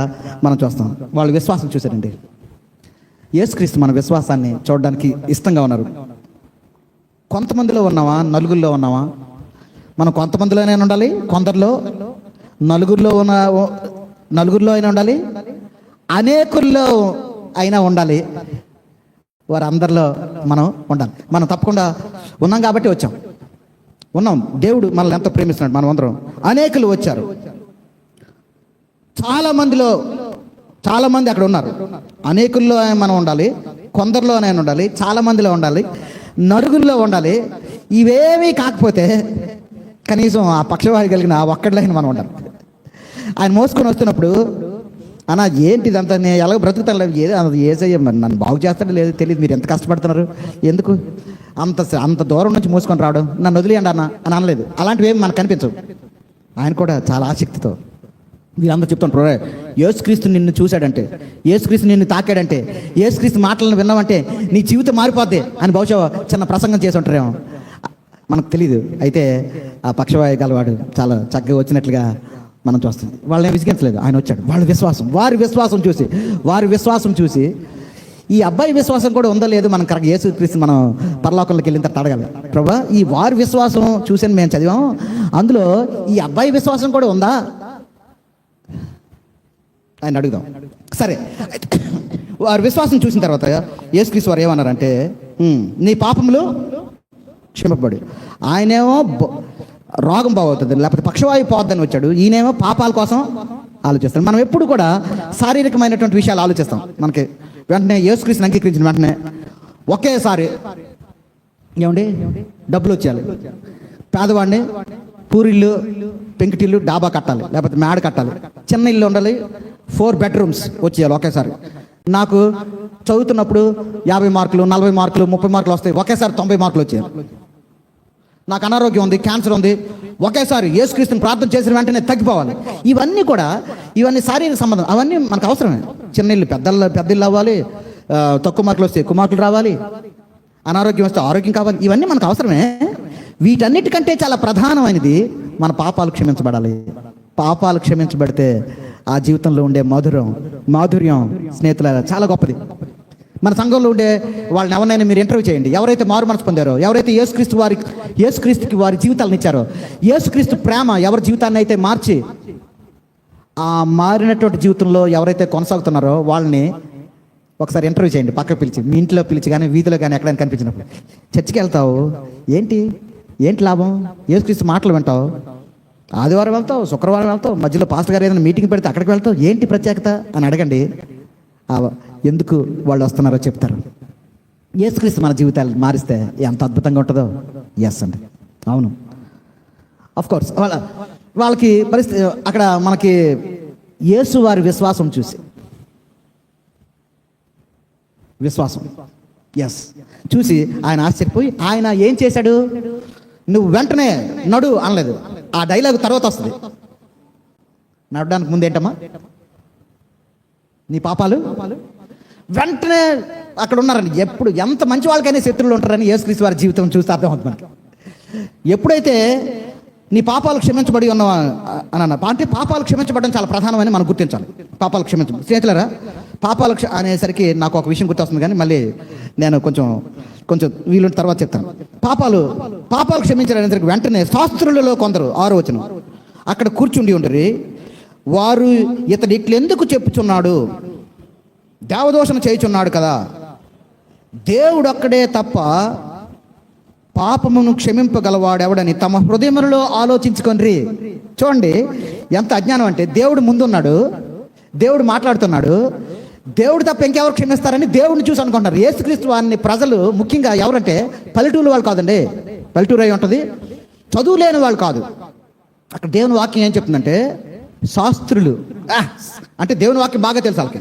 A: మనం చూస్తాం. వాళ్ళు విశ్వాసం చూశారండి. యేసుక్రీస్తు మన విశ్వాసాన్ని చూడడానికి ఇష్టంగా ఉన్నారు. కొంతమందిలో ఉన్నావా, నలుగురిలో ఉన్నావా? మనం కొంతమందిలోనే ఉండాలి, కొందరిలో నలుగురిలో అయినా ఉండాలి, అనేకుల్లో అయినా ఉండాలి, వారందరిలో మనం ఉండాలి. మనం తప్పకుండా ఉన్నాం కాబట్టి ఉన్నాం. దేవుడు మనల్ని ఎంత ప్రేమిస్తున్నాడు. మనం అందరం అనేకులు వచ్చారు, చాలా మంది అక్కడ ఉన్నారు. అనేకుల్లో మనం ఉండాలి, కొందరిలోనైనా ఉండాలి, చాలా మందిలో ఉండాలి, నలుగురిలో ఉండాలి. ఇవేమీ కాకపోతే కనీసం ఆ పక్షవాయు కలిగిన ఒక్కడిలో మనం ఉండాలి. ఆయన మోసుకొని వస్తున్నప్పుడు అన్న ఏంటి ఇదంతా, నేను ఎలాగో బ్రతుకుతాను లేదు, అది ఏసయ్య నన్ను బాగు చేస్తాడో లేదు తెలియదు, మీరు ఎంత కష్టపడుతున్నారు, ఎందుకు అంత దూరం నుంచి మోసుకొని రావడం, నన్ను వదిలేయండి అన్న అని అనలేదు. అలాంటివి ఏమి మనకు కనిపించవు. ఆయన కూడా చాలా ఆసక్తితో వీళ్ళందరూ చెప్తుంటారు, యేసుక్రీస్తు నిన్ను చూశాడంటే, యేసుక్రీస్తు నిన్ను తాకాడంటే, యేసుక్రీస్తు మాటలను విన్నామంటే నీ జీవితం మారిపోద్ది అని బహుశా చిన్న ప్రసంగం చేసి ఉంటారేమో, మనకు తెలీదు. అయితే ఆ పక్షవాయు గలవాడు చాలా చక్కగా వచ్చినట్లుగా మనం చూస్తుంది. వాళ్ళని విసిగించలేదు, ఆయన వచ్చాడు. వారి విశ్వాసం చూసి ఈ అబ్బాయి విశ్వాసం కూడా ఉందో లేదో మనం కరెక్ట్ యేసుక్రీస్తు మనం పరలోకంలోకి వెళ్ళిన తర్వాత అడగాలి. ప్రభా, ఈ వారి విశ్వాసం చూసాను మేము చదివాం, అందులో ఈ అబ్బాయి విశ్వాసం కూడా ఉందా ఆయన అడుగుదాం. సరే, వారి విశ్వాసం చూసిన తర్వాత యేసుక్రీస్తు వారు ఏమన్నారంటే, నీ పాపములు క్షమింపబడి. ఆయనేమో రోగం బాగవుతుంది, లేకపోతే పక్షవాయు పోద్దని వచ్చాడు. ఈయనేమో పాపాల కోసం ఆలోచిస్తాడు. మనం ఎప్పుడు కూడా శారీరకమైనటువంటి విషయాలు ఆలోచిస్తాం. మనకి వెంటనే యేసుక్రీస్తుని అంగీకరించిన వెంటనే ఒకేసారి ఏమండి డబ్బులు వచ్చేయాలి, పేదవాడిని పూరిల్లు పెంకిటిల్లు డాబా కట్టాలి, లేకపోతే మేడ కట్టాలి, చిన్న ఇల్లు ఉండాలి, 4 bedrooms వచ్చేయాలి ఒకేసారి. నాకు చదువుతున్నప్పుడు 50 మార్కులు 40 మార్కులు 30 మార్కులు వస్తాయి, ఒకేసారి 90 మార్కులు వచ్చేయాలి. నాకు అనారోగ్యం ఉంది, క్యాన్సర్ ఉంది, ఒకేసారి యేసుక్రీస్తుని ప్రార్థన చేసిన వెంటనే తగ్గిపోవాలి. ఇవన్నీ శారీరక సంబంధం, అవన్నీ మనకు అవసరమే. చిన్న ఇల్లు పెద్ద ఇల్లు అవ్వాలి, తక్కువ మార్కులు వస్తే ఎక్కువ మార్కులు రావాలి, అనారోగ్యం వస్తే ఆరోగ్యం కావాలి, ఇవన్నీ మనకు అవసరమే. వీటన్నిటికంటే చాలా ప్రధానమైనది మన పాపాలు క్షమించబడాలి. పాపాలు క్షమించబడితే ఆ జీవితంలో ఉండే మాధుర్యం స్నేహితులారా చాలా గొప్పది. మన సంఘంలో ఉండే వాళ్ళని ఎవరినైనా మీరు ఇంటర్వ్యూ చేయండి. ఎవరైతే మారు మనసు పొందారో, ఎవరైతే యేసుక్రీస్తుకి వారి జీవితాలను ఇచ్చారో, యేసుక్రీస్తు ప్రేమ ఎవరి జీవితాన్ని అయితే మార్చి ఆ మారినటువంటి జీవితంలో ఎవరైతే కొనసాగుతున్నారో వాళ్ళని ఒకసారి ఇంటర్వ్యూ చేయండి. పక్కకు పిలిచి, మీ ఇంట్లో పిలిచి కానీ వీధిలో కానీ ఎక్కడైనా కనిపించినప్పుడు, చర్చికి వెళ్తావు ఏంటి లాభం, యేసుక్రీస్తు మాటలు వింటావు, ఆదివారం వెళ్తావు, శుక్రవారం వెళ్తావు, మధ్యలో పాస్టర్ గారు ఏదైనా మీటింగ్ పెడితే అక్కడికి వెళ్తావు, ఏంటి ప్రత్యేకత అని అడగండి. ఎందుకు వాళ్ళు వస్తున్నారో చెప్తారు. యేసుక్రీస్తు మన జీవితాలు మారిస్తే ఎంత అద్భుతంగా ఉంటుందో. ఎస్ అండి, అవును, ఆఫ్ కోర్స్. వాళ్ళకి పరిస్థితి అక్కడ మనకి యేసు వారి విశ్వాసం చూసి ఆయన ఆశ్చర్యపోయి, ఆయన ఏం చేశాడు, నువ్వు వెంటనే నడు అనలేదు. ఆ డైలాగ్ తర్వాత వస్తుంది. నడవడానికి ముందేంటమ్మా, నీ పాపాలు వెంటనే అక్కడ ఉన్నారని. ఎప్పుడు ఎంత మంచి వాళ్ళకైనా శత్రువులు ఉంటారని యేసుక్రీస్తు వారి జీవితం చూస్తే అర్థమవుతుంది మనకి. ఎప్పుడైతే నీ పాపాలు క్షమించబడి ఉన్నావా అని అన్న, అంటే పాపాలు క్షమించబడడం చాలా ప్రధానమని మనం గుర్తించాలి. పాపాలు క్షమించబడి, స్నేహితులారా, పాపాలు అనేసరికి నాకు ఒక విషయం గుర్తొస్తుంది, కానీ మళ్ళీ నేను కొంచెం వీలుంటే తర్వాత చెప్తాను. పాపాలు క్షమించాలనేసరికి వెంటనే శాస్త్రులలో కొందరు 6వ వచనం అక్కడ కూర్చుండి ఉండరు. వారు ఇతడు ఇట్లెందుకు చెప్పుచున్నాడు, దేవదోషణ చేయుచున్నాడు కదా, దేవుడు ఒక్కడే తప్ప పాపమును క్షమింపగలవాడెవడని తమ హృదయములలో ఆలోచించుకొనిరి. చూడండి ఎంత అజ్ఞానం అంటే, దేవుడు ముందున్నాడు, దేవుడు మాట్లాడుతున్నాడు, దేవుడు తప్ప ఇంకెవరు క్షమిస్తారని దేవుడిని చూసి అనుకుంటున్నారు. యేసుక్రీస్తు వారిని ప్రజలు ముఖ్యంగా ఎవరంటే పల్లెటూరు వాళ్ళు కాదండి, పల్లెటూరు అయి ఉంటుంది, చదువు లేని వాళ్ళు కాదు. అక్కడ దేవుని వాక్యం ఏం చెప్తుందంటే, శాస్త్రులు అంటే దేవుని వాక్యం బాగా తెలుసు, వాళ్ళకి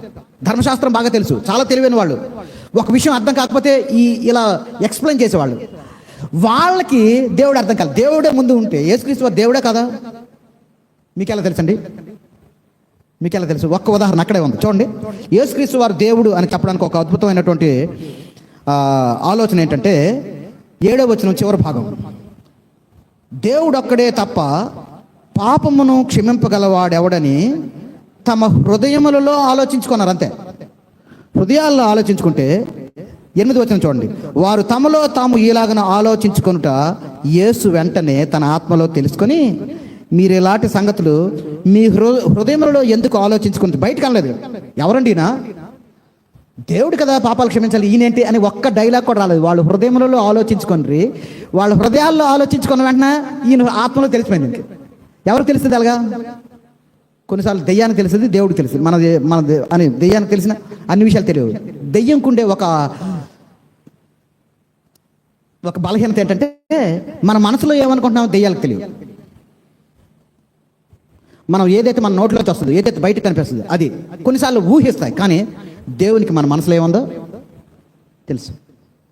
A: ధర్మశాస్త్రం బాగా తెలుసు, చాలా తెలివైన వాళ్ళు. ఒక విషయం అర్థం కాకపోతే ఇలా ఎక్స్ప్లెయిన్ చేసేవాళ్ళు. వాళ్ళకి దేవుడు అర్థం కాదు. దేవుడే ముందు ఉంటే యేసుక్రీస్తు వారు దేవుడే కదా, మీకు ఎలా తెలుసండి? మీకు ఎలా తెలుసు? ఒక్క ఉదాహరణ అక్కడే ఉంది చూడండి. యేసుక్రీస్తు వారు దేవుడు అని చెప్పడానికి ఒక అద్భుతమైనటువంటి ఆలోచన ఏంటంటే, 7వ వచనం చివరి భాగం, దేవుడు ఒక్కడే తప్ప పాపమును క్షమింపగలవాడెవడని తమ హృదయములలో ఆలోచించుకున్నారు. అంతే, హృదయాల్లో ఆలోచించుకుంటే 8వ వచనం చూడండి, వారు తమలో తాము ఈలాగన ఆలోచించుకొనుట యేసు వెంటనే తన ఆత్మలో తెలుసుకొని, మీరు ఇలాంటి సంగతులు మీ హృదయములలో ఎందుకు ఆలోచించుకుంటే బయటకు అనలేదు. ఎవరండి ఈయన, దేవుడు కదా పాపాలు క్షమించాలి, ఈయనేంటి అని ఒక్క డైలాగ్ కూడా రాలేదు. వాళ్ళు హృదయములలో ఆలోచించుకొని, వాళ్ళ హృదయాల్లో ఆలోచించుకున్న వెంటనే ఈయన ఆత్మలో తెలిసిపోయింది. ఎవరికి తెలుస్తుంది అలాగా? కొన్నిసార్లు దెయ్యానికి తెలిసింది, దేవుడికి తెలిసింది. మన అని దెయ్యానికి తెలిసిన అన్ని విషయాలు తెలియవు. దెయ్యంకుండే ఒక బలహీనత ఏంటంటే, మన మనసులో ఏమనుకుంటున్నామో దెయ్యాలకు తెలియదు. మనం ఏదైతే మన నోట్లోకి వస్తుందో, ఏదైతే బయటకు కనిపిస్తుందో అది కొన్నిసార్లు ఊహిస్తాయి, కానీ దేవునికి మన మనసులో ఏముందో తెలుసు,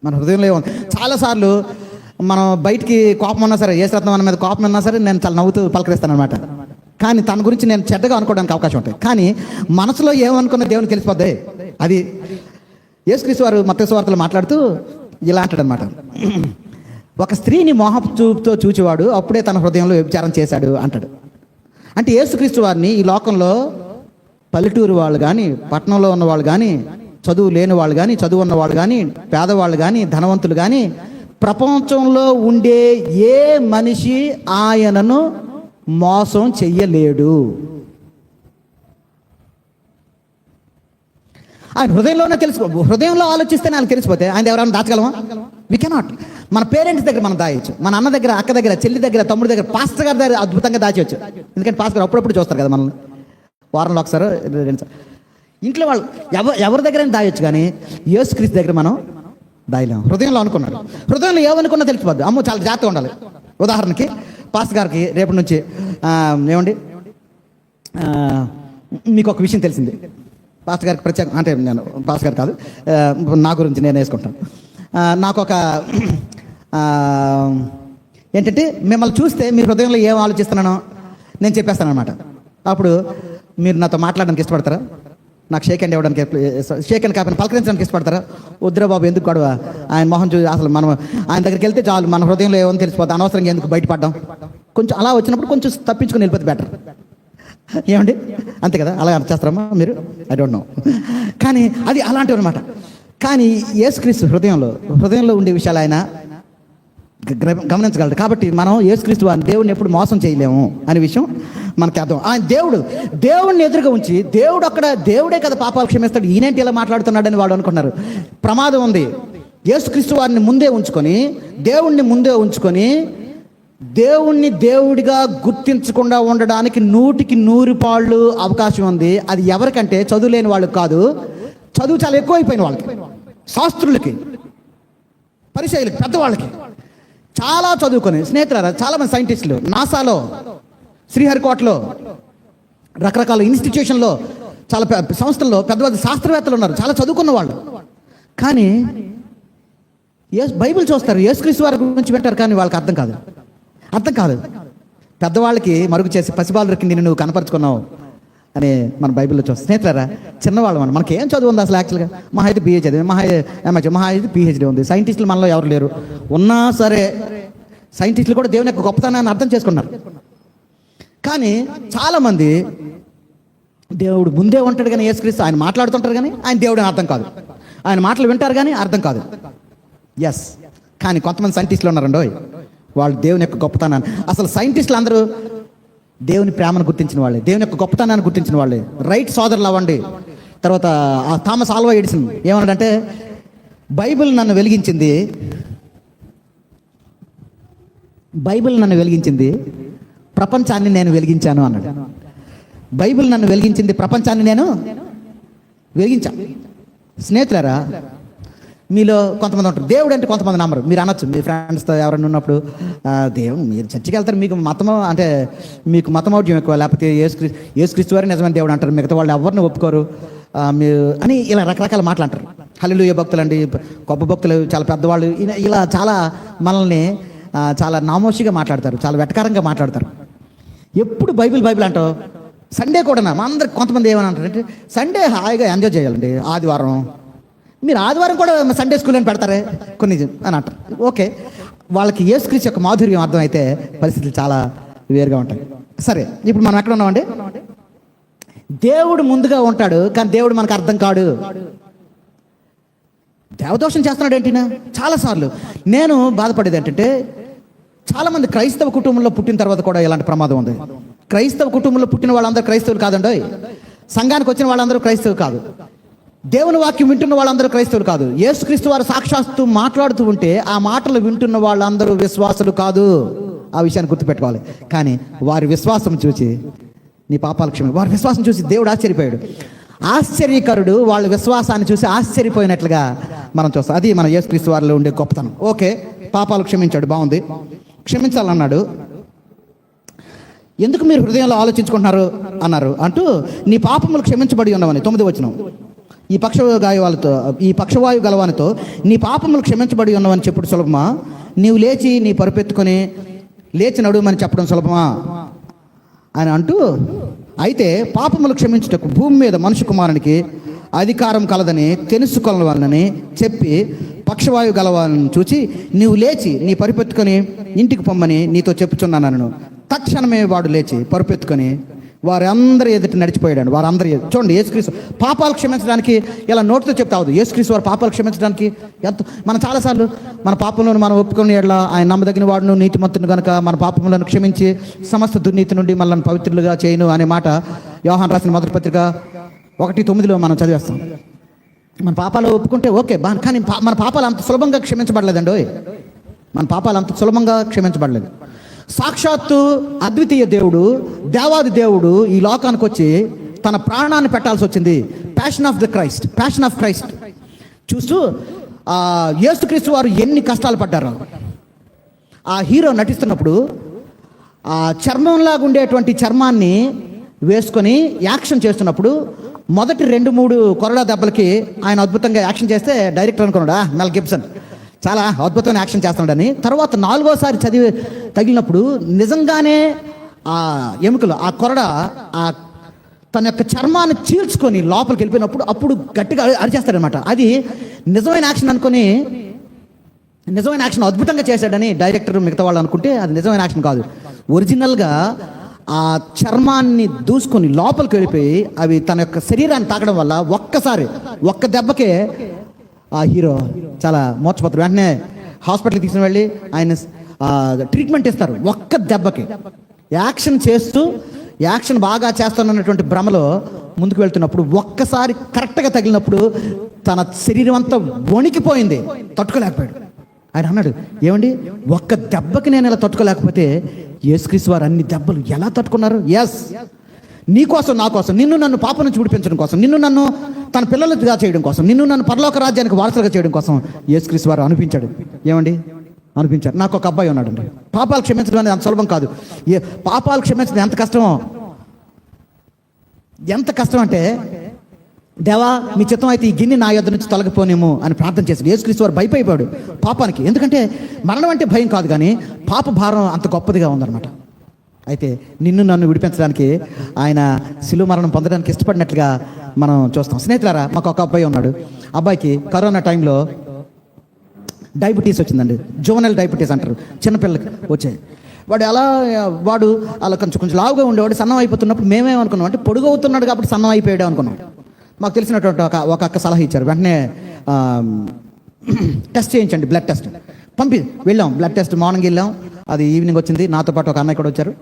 A: మన హృదయంలో ఏముందో. చాలాసార్లు మనం బయటికి కోపం ఉన్నా సరే, యేసురత్నం మన మీద కోపం ఉన్నా సరే నేను చాలా నవ్వుతూ పలకరిస్తాను అనమాట. కానీ తన గురించి నేను చెడ్డగా అనుకోవడానికి అవకాశం ఉంటాయి, కానీ మనసులో ఏమనుకున్న దేవునికి తెలిసిపోద్ది. అది యేసుక్రీస్తు వారు మత్తయి సువార్తలో మాట్లాడుతూ ఇలా అంటాడు అనమాట, ఒక స్త్రీని మోహపు చూపుతో చూచేవాడు అప్పుడే తన హృదయంలో వ్యభిచారం చేశాడు అంటాడు. అంటే యేసుక్రీస్తు వారిని ఈ లోకంలో పల్లెటూరు వాళ్ళు కానీ, పట్టణంలో ఉన్న వాళ్ళు కానీ, చదువు లేని వాళ్ళు కానీ, చదువు ఉన్న వాళ్ళు కానీ, పేదవాళ్ళు కానీ, ధనవంతులు కానీ, ప్రపంచంలో ఉండే ఏ మనిషి ఆయనను మోసం చెయ్యలేడు. ఆయన హృదయంలోనే హృదయంలో ఆలోచిస్తే నాకు తెలిసిపోతే ఆయన ఎవరైనా దాచగలమా? We cannot. మన పేరెంట్స్ దగ్గర మనం దాయొచ్చు, మన అన్న దగ్గర, అక్క దగ్గర, చెల్లి దగ్గర, తమ్ముడి దగ్గర, పాస్టర్ గారి దగ్గర అద్భుతంగా దాచవచ్చు. ఎందుకంటే పాస్టర్ గారు అప్పుడప్పుడు చూస్తారు కదా మనల్ని, వారంలో ఒకసారి, రెండుసార్లు. ఇంట్లో వాళ్ళు ఎవరి దగ్గర దాయొచ్చు, కానీ యేసుక్రీస్తు దగ్గర మనం దాయలేము. హృదయంలో అనుకున్నాడు, హృదయంలో ఏమనుకున్నా తెలిసిపోద్దు. అమ్మో చాలా జాగ్రత్తగా ఉండాలి. ఉదాహరణకి పాస్టర్ గారికి రేపటి నుంచి ఏమండి మీకు ఒక విషయం తెలిసింది. పాస్టర్ గారికి ప్రత్యేక అంటే నేను పాస్టర్ గారు కాదు, నా గురించి నేను వేసుకుంటాను. నాకు ఒక ఏంటంటే మిమ్మల్ని చూస్తే మీ హృదయంలో ఏం ఆలోచిస్తున్నానో నేను చెప్పేస్తాను అనమాట. అప్పుడు మీరు నాతో మాట్లాడడానికి ఇష్టపడతారా? నాకు షేక్ హ్యాండ్ ఇవ్వడానికి, షేక్ హ్యాండ్ కాకపోతే పలకరించడానికి ఇష్టపడతారా? వద్దురా బాబు, ఎందుకు గొడవ? ఆయన మొహం చూసి అసలు మనం ఆయన దగ్గరికి వెళ్తే చాలు, మన హృదయంలో ఏమో తెలిసిపోతుంది. అనవసరంగా ఎందుకు బయటపడ్డాం? కొంచెం అలా వచ్చినప్పుడు కొంచెం తప్పించుకొని వెళ్ళిపోతే బెటర్. ఏమండి, అంతే కదా? అలా చేస్తారమ్మా మీరు? I don't know. కానీ అది అలాంటివి అనమాట. కానీ యేసుక్రీస్తు హృదయంలో ఉండే విషయాలు ఆయన గమనించగలడు. కాబట్టి మనం యేసుక్రీస్తు వారిని, దేవుడిని ఎప్పుడు మోసం చేయలేము అనే విషయం మనకి అర్థం. ఆయన దేవుడిని ఎదురుగా ఉంచి, దేవుడే కదా పాపాలు క్షమిస్తాడు, ఈయనేంటి ఇలా మాట్లాడుతున్నాడని వాడు అనుకున్నారు. ప్రమాదం ఉంది. యేసుక్రీస్తు వారిని ముందే ఉంచుకొని, దేవుణ్ణి ముందే ఉంచుకొని, దేవుణ్ణి దేవుడిగా గుర్తించకుండా ఉండడానికి 100% అవకాశం ఉంది. అది ఎవరికంటే చదువు లేని వాళ్ళకి కాదు, చదువు చాలా ఎక్కువైపోయిన వాళ్ళకి, శాస్త్రులకి, పరిచయులకి, పెద్దవాళ్ళకి. చాలా చదువుకొని స్నేహితులారా, చాలామంది సైంటిస్టులు నాసాలో, శ్రీహరికోటలో, రకరకాల ఇన్స్టిట్యూషన్లో, చాలా సంస్థల్లో పెద్ద పెద్ద శాస్త్రవేత్తలు ఉన్నారు, చాలా చదువుకున్న వాళ్ళు. కానీ బైబిల్ చూస్తారు, యేసుక్రీస్తు వారి గురించి వింటారు, కానీ వాళ్ళకి అర్థం కాదు. పెద్దవాళ్ళకి మరుగు చేసి పసిబాలుకి నిన్ను నువ్వు కనపరుచుకున్నావు అని మన బైబిల్లో చూస్తాం. స్నేహితులారా, చిన్నవాళ్ళు మనకి ఏం చదువు ఉంది అసలు? యాక్చువల్గా మహా అయితే BA చదివి, మహా అయితే PhD ఉంది. సైంటిస్టులు మనలో ఎవరు లేరు. ఉన్నా సరే సైంటిస్టులు కూడా దేవుని యొక్క గొప్పతనాన్ని అర్థం చేసుకున్నారు. కానీ చాలామంది దేవుడు ముందే ఉంటాడు కానీ యేసుక్రీస్తు ఆయన మాట్లాడుతుంటారు కానీ ఆయన దేవుడు అని అర్థం కాదు. ఆయన మాటలు వింటారు కానీ అర్థం కాదు. ఎస్, కానీ కొంతమంది సైంటిస్టులు ఉన్నారండో, వాళ్ళు దేవుని యొక్క గొప్పతనాన్ని, అసలు సైంటిస్టులు అందరూ దేవుని ప్రేమను గుర్తించిన వాళ్ళే, దేవుని యొక్క గొప్పతనాన్ని గుర్తించిన వాళ్ళే. రైట్ సోదరులు అవ్వండి. తర్వాత థామస్ ఆల్వా ఎడిసన్ ఏమన్నాడంటే, బైబిల్ నన్ను వెలిగించింది, ప్రపంచాన్ని నేను వెలిగించాను అన్నాడు. బైబిల్ నన్ను వెలిగించింది, ప్రపంచాన్ని నేను వెలిగించాను. స్నేహితులారా, మీలో కొంతమంది ఉంటారు దేవుడు అంటే కొంతమంది నమ్మరు. మీరు అనొచ్చు మీ ఫ్రెండ్స్తో ఎవరైనా ఉన్నప్పుడు, దేవుడు మీరు చర్చికి వెళ్తారు, మీకు మతమౌఢ్యం ఎక్కువ, లేకపోతే యేసుక్రీస్తు వారే నిజమైన దేవుడు అంటారు, మిగతా వాళ్ళు ఎవరిని ఒప్పుకోరు మీరు అని ఇలా రకరకాల మాటలు అంటారు. హల్లెలూయా భక్తులు అండి, గొప్ప భక్తులు, చాలా పెద్దవాళ్ళు, ఇలా చాలా మనల్ని చాలా నామోషిగా మాట్లాడతారు, చాలా వెటకారంగా మాట్లాడతారు. ఎప్పుడు బైబిల్ అంటావు. సండే కూడా మా అందరికి కొంతమంది ఏమని అంటారంటే, సండే హాయిగా ఎంజాయ్ చేయాలండి, ఆదివారం మీరు ఆదివారం కూడా సండే స్కూల్ అని పెడతారే కొన్ని అని అంటారు. ఓకే, వాళ్ళకి యేసుక్రీస్తు యొక్క మాధుర్యం అర్థమైతే పరిస్థితులు చాలా వేరుగా ఉంటాయి. సరే, ఇప్పుడు మనం ఎక్కడ ఉన్నామండి? దేవుడు ముందుగా ఉంటాడు, కానీ దేవుడు మనకు అర్థం కాడు. దేవదోషం చేస్తున్నాడు ఏంటినా? చాలాసార్లు నేను బాధపడేది ఏంటంటే, చాలామంది క్రైస్తవ కుటుంబంలో పుట్టిన తర్వాత కూడా ఇలాంటి ప్రమాదం ఉంది. క్రైస్తవ కుటుంబంలో పుట్టిన వాళ్ళందరూ క్రైస్తవులు కాదండి. సంఘానికి వచ్చిన వాళ్ళందరూ క్రైస్తవులు కాదు. దేవుని వాక్యం వింటున్న వాళ్ళందరూ క్రైస్తవులు కాదు. యేసుక్రీస్తు వారు సాక్షాత్తు మాట్లాడుతూ ఉంటే ఆ మాటలు వింటున్న వాళ్ళందరూ విశ్వాసులు కాదు. ఆ విషయాన్ని గుర్తుపెట్టుకోవాలి. కానీ వారి విశ్వాసం చూసి నీ పాపాలు క్షమి, వారి విశ్వాసం చూసి దేవుడు ఆశ్చర్యపోయాడు. ఆశ్చర్యకరుడు వాళ్ళ విశ్వాసాన్ని చూసి ఆశ్చర్యపోయినట్లుగా మనం చూస్తాం. అది మన యేసుక్రీస్తు వారిలో ఉండే గొప్పతనం. ఓకే, పాపాలు క్షమించాడు, బాగుంది, క్షమించాలన్నాడు. ఎందుకు మీరు హృదయంలో ఆలోచించుకుంటున్నారు అన్నారు అంటూ, నీ పాపములు క్షమించబడి ఉన్నవని 9వ వచనం. ఈ పక్షవాయు గలవానితో నీ పాపములు క్షమించబడి ఉన్నవని చెప్పుడు సులభమా? నీవు లేచి నీ పరుపెత్తుకొని లేచి నడుమని చెప్పడం సులభమా అని అంటూ, అయితే పాపములు క్షమించుటకు భూమి మీద మనుష్య కుమారునికి అధికారం కలదని తెలుసుకోవాలని చెప్పి పక్షవాయు గలవాన్ని చూచి నీవు లేచి నీ పరుపెత్తుకొని ఇంటికి పొమ్మని నీతో చెప్పుచున్నాను. తక్షణమే వాడు లేచి పరుపెత్తుకొని వారందరూ ఎదుటి నడిచిపోయాడు. వారందరూ చూడండి, యేసుక్రీస్తు పాపాలు క్షమించడానికి ఇలా నోటితో చెప్తా అవుతుంది. యేసుక్రీస్తు వారు పాపాలు క్షమించడానికి ఎంత మనం చాలాసార్లు మన పాపంలో మనం ఒప్పుకునే ఎట్లా ఆయన నమ్మదగిన వాడును నీతిమంతుని కనుక మన పాపములను క్షమించి సమస్త దుర్నీతి నుండి మనల్ని పవిత్రులుగా చేయను అనే మాట యోహాను రాసిన మొదటి పత్రిక 1:9 మనం చదివేస్తాం. మన పాపాలు ఒప్పుకుంటే ఓకే కానీ మన పాపాలు అంత సులభంగా క్షమించబడలేదండి. మన పాపాలు అంత సులభంగా క్షమించబడలేదు. సాక్షాత్తు అద్వితీయ దేవుడు, దేవాది దేవుడు ఈ లోకానికి వచ్చి తన ప్రాణాన్ని పెట్టాల్సి వచ్చింది. ప్యాషన్ ఆఫ్ క్రైస్ట్ చూస్తూ యేసుక్రీస్తు వారు ఎన్ని కష్టాలు పడ్డారో. ఆ హీరో నటిస్తున్నప్పుడు ఆ చర్మంలాగా ఉండేటువంటి చర్మాన్ని వేసుకొని యాక్షన్ చేస్తున్నప్పుడు మొదటి 2-3 కొరడా దెబ్బలకి ఆయన అద్భుతంగా యాక్షన్ చేస్తే డైరెక్టర్ అనుకున్నాడా మెల్ గిబ్సన్ చాలా అద్భుతమైన యాక్షన్ చేస్తున్నాడని. తర్వాత 4వసారి తగిలినప్పుడు నిజంగానే ఆ ఎముకలు ఆ కొరడ తన యొక్క చర్మాన్ని చీల్చుకొని లోపలికి వెళ్ళిపోయినప్పుడు అప్పుడు గట్టిగా అరిచేస్తాడనమాట. అది నిజమైన యాక్షన్ అనుకొని, నిజమైన యాక్షన్ అద్భుతంగా చేశాడని డైరెక్టర్ మిగతా వాళ్ళు అనుకుంటే అది నిజమైన యాక్షన్ కాదు. ఒరిజినల్గా ఆ చర్మాన్ని దూసుకొని లోపలికి వెళ్ళిపోయి అవి తన యొక్క శరీరాన్ని తాకడం వల్ల ఒక్క దెబ్బకే ఆ హీరో చాలా మోర్చపోతాడు. వెంటనే హాస్పిటల్కి తీసుకుని వెళ్ళి ఆయన ట్రీట్మెంట్ ఇస్తారు. ఒక్క దెబ్బకి యాక్షన్ బాగా చేస్తానన్నటువంటి భ్రమలో ముందుకు వెళ్తున్నప్పుడు ఒక్కసారి కరెక్ట్గా తగిలినప్పుడు తన శరీరం అంతా వణికిపోయింది, తట్టుకోలేకపోయాడు. ఆయన అన్నాడు, ఏమండి ఒక్క దెబ్బకి నేను ఇలా తట్టుకోలేకపోతే యేసుక్రీస్తు వారు అన్ని దెబ్బలు ఎలా తట్టుకున్నారు? ఎస్, నీకోసం నా కోసం, నిన్ను నన్ను పాపం నుంచి విడిపించడం కోసం, నిన్ను నన్ను తన పిల్లలుగా చేయడం కోసం, నిన్ను నన్ను పరలోక రాజ్యానికి వారసులుగా చేయడం కోసం యేసుక్రీస్తు వారు అనిపించాడు. ఏమండి అనిపించాడు. నాకు ఒక అబ్బాయి ఉన్నాడండి. పాపాలు క్షమించడం అనేది అంత సులభం కాదు. పాపాలు క్షమించడం ఎంత కష్టం అంటే, దేవా మీ చిత్తం అయితే ఈ గిన్నె నా యొద్ద నుంచి తొలగిపోనేమో అని ప్రార్థన చేశాడు. యేసుక్రీస్తు వారు భయపడిపోయాడు పాపానికి. ఎందుకంటే మరణం అంటే భయం కాదు, కానీ పాప భారం అంత గొప్పదిగా ఉందన్నమాట. అయితే నిన్ను నన్ను విడిపించడానికి ఆయన శిలువ మరణం పొందడానికి ఇష్టపడినట్లుగా మనం చూస్తాం. స్నేహితులారా, మాకు ఒక అబ్బాయి ఉన్నాడు. అబ్బాయికి కరోనా టైంలో డయాబెటీస్ వచ్చిందండి. జోవనల్ డయాబెటీస్ అంటారు, చిన్నపిల్లలకి వచ్చాయి. వాడు అలా కొంచెం లావుగా ఉండేవాడు. సన్నం అయిపోతున్నప్పుడు మేమేమనుకున్నాం అంటే పొడుగు అవుతున్నాడు కాబట్టి సన్నం అయిపోయాడు అనుకున్నాం. మాకు తెలిసినటువంటి ఒక అక్క సలహా ఇచ్చారు. వెంటనే టెస్ట్ చేయించండి, బ్లడ్ టెస్ట్ వెళ్ళాం. బ్లడ్ టెస్ట్ మార్నింగ్ వెళ్ళాం, అది ఈవినింగ్ వచ్చింది. నాతో పాటు ఒక అన్నయ్య కూడా వచ్చారు.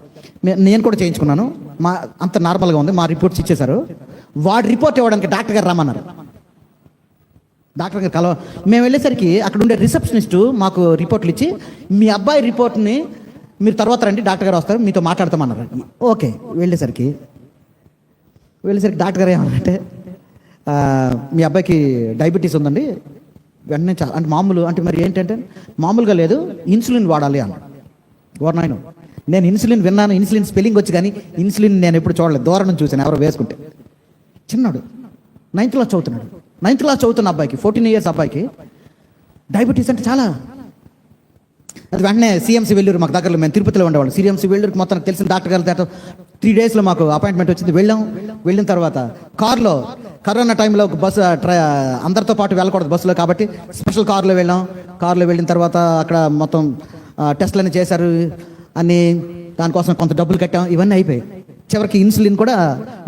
A: నేను కూడా చేయించుకున్నాను. అంత నార్మల్గా ఉంది. మా రిపోర్ట్స్ ఇచ్చేశారు. వాడి రిపోర్ట్ ఇవ్వడానికి డాక్టర్ గారు రమ్మన్నారు. డాక్టర్ గారు మేము వెళ్ళేసరికి అక్కడ ఉండే రిసెప్షనిస్టు మాకు రిపోర్ట్లు ఇచ్చి, మీ అబ్బాయి రిపోర్ట్ని మీరు తర్వాత రండి, డాక్టర్ గారు వస్తారు, మీతో మాట్లాడతామన్నారు. ఓకే, వెళ్ళేసరికి డాక్టర్ గారు ఏమన్నారంటే, మీ అబ్బాయికి డయాబెటీస్ ఉందండి. వెంటనే అంటే మామూలు అంటే మరి ఏంటంటే మామూలుగా లేదు, ఇన్సులిన్ వాడాలి అన్నాడు. నాయన, నేను ఇన్సులిన్ విన్నాను, ఇన్సులిన్ స్పెల్లింగ్ వచ్చి, కానీ ఇన్సులిన్ నేను ఎప్పుడు చూడలేదు, దూరం నుంచి చూశాను ఎవరో వేసుకుంటే. చిన్నాడు, 9th క్లాస్ చదువుతున్న అబ్బాయికి, 14 years అబ్బాయికి డయాబెటీస్ అంటే చాలా. అది వెంటనే సిఎంసి వెల్లూరు, మాకు దగ్గరలో, మేము తిరుపతిలో ఉండేవాళ్ళం. సిఎంసి వెల్లూరుకి మొత్తం తెలిసిన డాక్టర్ గారు 3 daysలో మాకు అపాయింట్మెంట్ వచ్చింది. వెళ్ళిన తర్వాత కారులో, కరోనా టైంలో బస్సు అందరితో పాటు వెళ్ళకూడదు బస్సులో, కాబట్టి స్పెషల్ కారులో వెళ్ళిన తర్వాత అక్కడ మొత్తం టెస్ట్లన్నీ చేశారు అన్నీ. దానికోసం కొంత డబ్బులు కట్టాం. ఇవన్నీ అయిపోయాయి. చివరికి ఇన్సులిన్ కూడా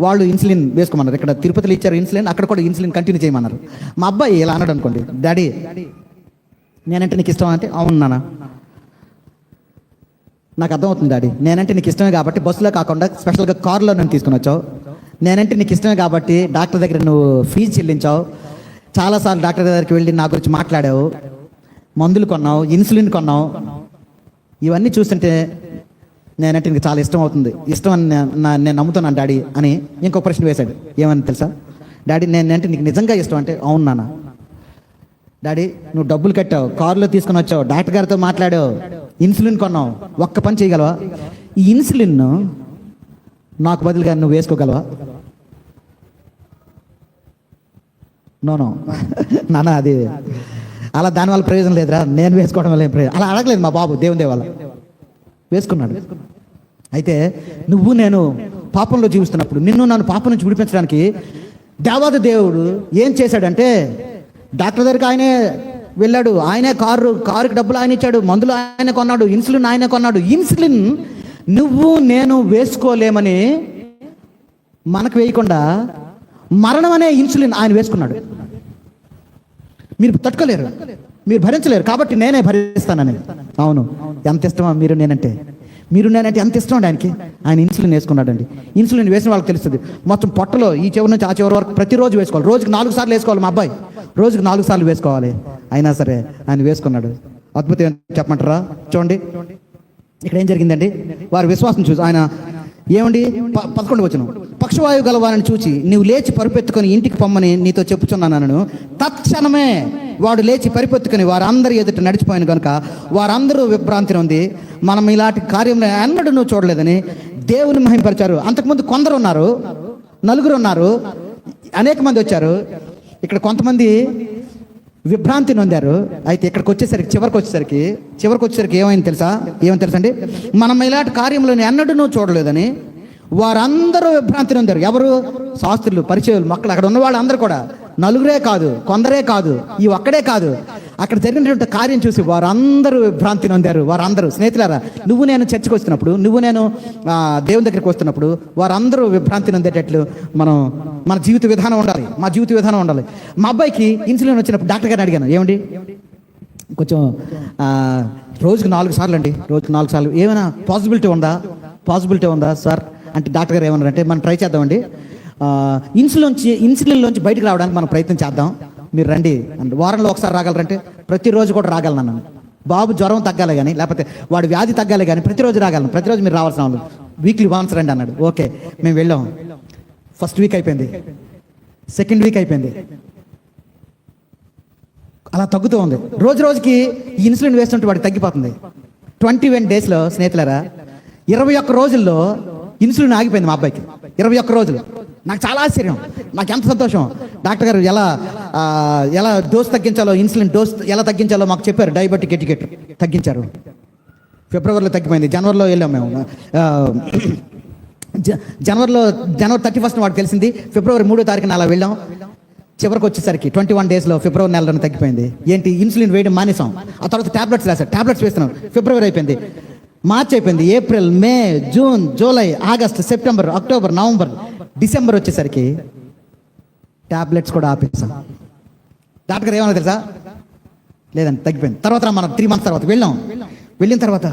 A: వాళ్ళు ఇన్సులిన్ వేసుకోమన్నారు. ఇక్కడ తిరుపతిలో ఇచ్చారు ఇన్సులిన్, అక్కడ కూడా ఇన్సులిన్ కంటిన్యూ చేయమన్నారు. మా అబ్బాయి ఇలా అన్నాడు అనుకోండి, డాడీ నేనంటే నీకు ఇష్టం అంటే, అవును నాన్న నాకు అర్థమవుతుంది డాడీ, నేనంటే నీకు ఇష్టమే కాబట్టి బస్సులో కాకుండా స్పెషల్గా కారులో నన్ను తీసుకుని వచ్చావు. నేనంటే నీకు ఇష్టమే కాబట్టి డాక్టర్ దగ్గర నువ్వు ఫీజు చెల్లించావు. చాలాసార్లు డాక్టర్ దగ్గరికి వెళ్ళి నా గురించి మాట్లాడావు, మందులు కొన్నావు, ఇన్సులిన్ కొన్నావు. ఇవన్నీ చూస్తుంటే నేనంటే నీకు చాలా ఇష్టం అని నేను నమ్ముతున్నాను డాడీ అని ఇంకో ప్రశ్న వేశాడు. ఏమని తెలుసా? డాడీ నేనంటే నీకు నిజంగా ఇష్టం అంటే, అవును నాన్న. డాడీ నువ్వు డబ్బులు కట్టావు, కారులో తీసుకుని వచ్చావు, డాక్టర్ గారితో మాట్లాడావు, ఇన్సులిన్ కొన్నావు. ఒక్క పని చేయగలవా? ఈ ఇన్సులిన్ నాకు బదులుగా నువ్వు వేసుకోగలవా? నో నాన్న, అది అలా దానివల్ల ప్రయోజనం లేదురా, నేను వేసుకోవడం వల్ల ఏం ప్రయోజనం. అలా అడగలేదు మా బాబు, దేవుని వల్ల వేసుకున్నాడు. అయితే నువ్వు నేను పాపంలో జీవిస్తున్నప్పుడు నిన్ను నన్ను పాపం నుంచి విడిపించడానికి దేవాది దేవుడు ఏం చేశాడంటే, డాక్టర్ దగ్గరికి ఆయనే వెళ్ళాడు, ఆయనే కారుకి డబ్బులు ఆయన ఇచ్చాడు, మందులు ఆయన కొన్నాడు, ఇన్సులిన్ ఆయన కొన్నాడు. ఇన్సులిన్ నువ్వు నేను వేసుకోలేమని మనకు వేయకుండా మరణం అనే ఇన్సులిన్ ఆయన వేసుకున్నాడు. మీరు తట్టుకోలేరు, మీరు భరించలేరు, కాబట్టి నేనే భరిస్తానని. అవును, ఎంత ఇష్టమా మీరు నేనంటే ఎంత ఇష్టం అండి ఆయనకి. ఆయన ఇన్సులిన్ వేసుకున్నాడండి. ఇన్సులిన్ వేసిన వాళ్ళకి తెలుస్తుంది. మొత్తం పొట్టలో ఈ చివరి నుంచి ఆ చివరి వరకు ప్రతిరోజు వేసుకోవాలి. రోజుకి 4 సార్లు వేసుకోవాలి. మా అబ్బాయి రోజుకి 4 సార్లు వేసుకోవాలి. అయినా సరే ఆయన వేసుకున్నాడు. అద్భుతం ఏంటి చెప్పమంటారా? చూడండి ఇక్కడ ఏం జరిగిందండి. వారి విశ్వాసం చూసి ఆయన ఏమండి 11 వచనం, పక్షవాయువు గలవారిని చూచి నీవు లేచి పరిపెత్తుకొని ఇంటికి పొమ్మని నీతో చెప్పుచున్నాను. తక్షణమే వాడు లేచి పరిపెత్తుకొని వారందరి ఎదుట నడిచిపోయాను కనుక వారందరూ విభ్రాంతి ఉంది. మనం ఇలాంటి కార్యంలో ఎన్నడూ నువ్వు చూడలేదని దేవుని మహింపరిచారు. అంతకుముందు కొందరు ఉన్నారు, 4 ఉన్నారు, అనేక మంది వచ్చారు. ఇక్కడ కొంతమంది విభ్రాంతి నొందారు. అయితే ఇక్కడికి వచ్చేసరికి చివరికి వచ్చేసరికి ఏమైంది తెలుసా అండి, మనం ఇలాంటి కార్యంలో ఎన్నడూ నువ్వు చూడలేదని వారందరూ విభ్రాంతి నొందారు. ఎవరు? శాస్త్రులు, పరిచయులు, మొక్కలు, అక్కడ ఉన్న వాళ్ళందరూ కూడా. 4 కాదు, కొందరే కాదు, ఈ ఒక్కడే కాదు. అక్కడ జరిగినటువంటి కార్యం చూసి వారందరూ విభ్రాంతి నొందారు. వారందరూ స్నేహితులారా, నువ్వు నేను చర్చకు వస్తున్నప్పుడు, నువ్వు నేను దేవుని దగ్గరికి వస్తున్నప్పుడు వారందరూ విభ్రాంతి నొందేటట్లు మన జీవిత విధానం ఉండాలి. మా అబ్బాయికి ఇన్సులిన్ వచ్చినప్పుడు డాక్టర్ గారిని అడిగాను, ఏమండి కొంచెం రోజుకు 4 సార్లు అండి, రోజుకు 4 సార్లు ఏమైనా పాసిబిలిటీ ఉందా సార్ అంటే డాక్టర్ గారు ఏమన్నారంటే, మనం ట్రై చేద్దామండి, ఇన్సులిన్లోంచి బయటకు రావడానికి మనం ప్రయత్నం చేద్దాం, మీరు రండి అంటే. వారంలో ఒకసారి రాగలరంటే ప్రతిరోజు కూడా రాగలను. బాబు జ్వరం తగ్గాలి కానీ, లేకపోతే వాడు వ్యాధి తగ్గాలి కానీ ప్రతిరోజు రాగలను. ప్రతిరోజు మీరు రావాల్సిన వాళ్ళు, వీక్లీ వన్స్ రండి అన్నాడు. ఓకే, మేము వెళ్ళాం. ఫస్ట్ వీక్ అయిపోయింది, సెకండ్ వీక్ అయిపోయింది, అలా తగ్గుతూ ఉంది. రోజుకి ఈ ఇన్సులిన్ వేస్తుంటే వాడికి తగ్గిపోతుంది. 21 డేస్లో స్నేహితులారా, 21 రోజుల్లో ఇన్సులిన్ ఆగిపోయింది మా అబ్బాయికి. 21 రోజులు. నాకు చాలా ఆశ్చర్యం, నాకు ఎంత సంతోషం. డాక్టర్ గారు ఎలా డోస్ తగ్గించాలో, ఇన్సులిన్ డోస్ ఎలా తగ్గించాలో మాకు చెప్పారు. డయాబెటిక్ ఎటికెట్ తగ్గించారు. ఫిబ్రవరిలో తగ్గిపోయింది. జనవరిలో వెళ్ళాం మేము. జనవరి 31 వాడికి తెలిసింది. ఫిబ్రవరి 3వ తారీఖున అలా వెళ్ళాం. చివరికి వచ్చేసరికి 21 డేస్లో ఫిబ్రవరి నెలలో తగ్గిపోయింది. ఏంటి, ఇన్సులిన్ వేయడం మానేసాం. ఆ తర్వాత టాబ్లెట్స్ రాశారు, టాబ్లెట్స్ వేస్తున్నాం. ఫిబ్రవరి అయిపోయింది, మార్చ్ అయిపోయింది, April, May, June, July, August, September, October, November, December వచ్చేసరికి టాబ్లెట్స్ కూడా ఆపేసాం. డాక్టర్ గారు ఏమన్నా తెలుసా, లేదండి తగ్గిపోయింది. తర్వాత మనం 3 months తర్వాత వెళ్ళిన తర్వాత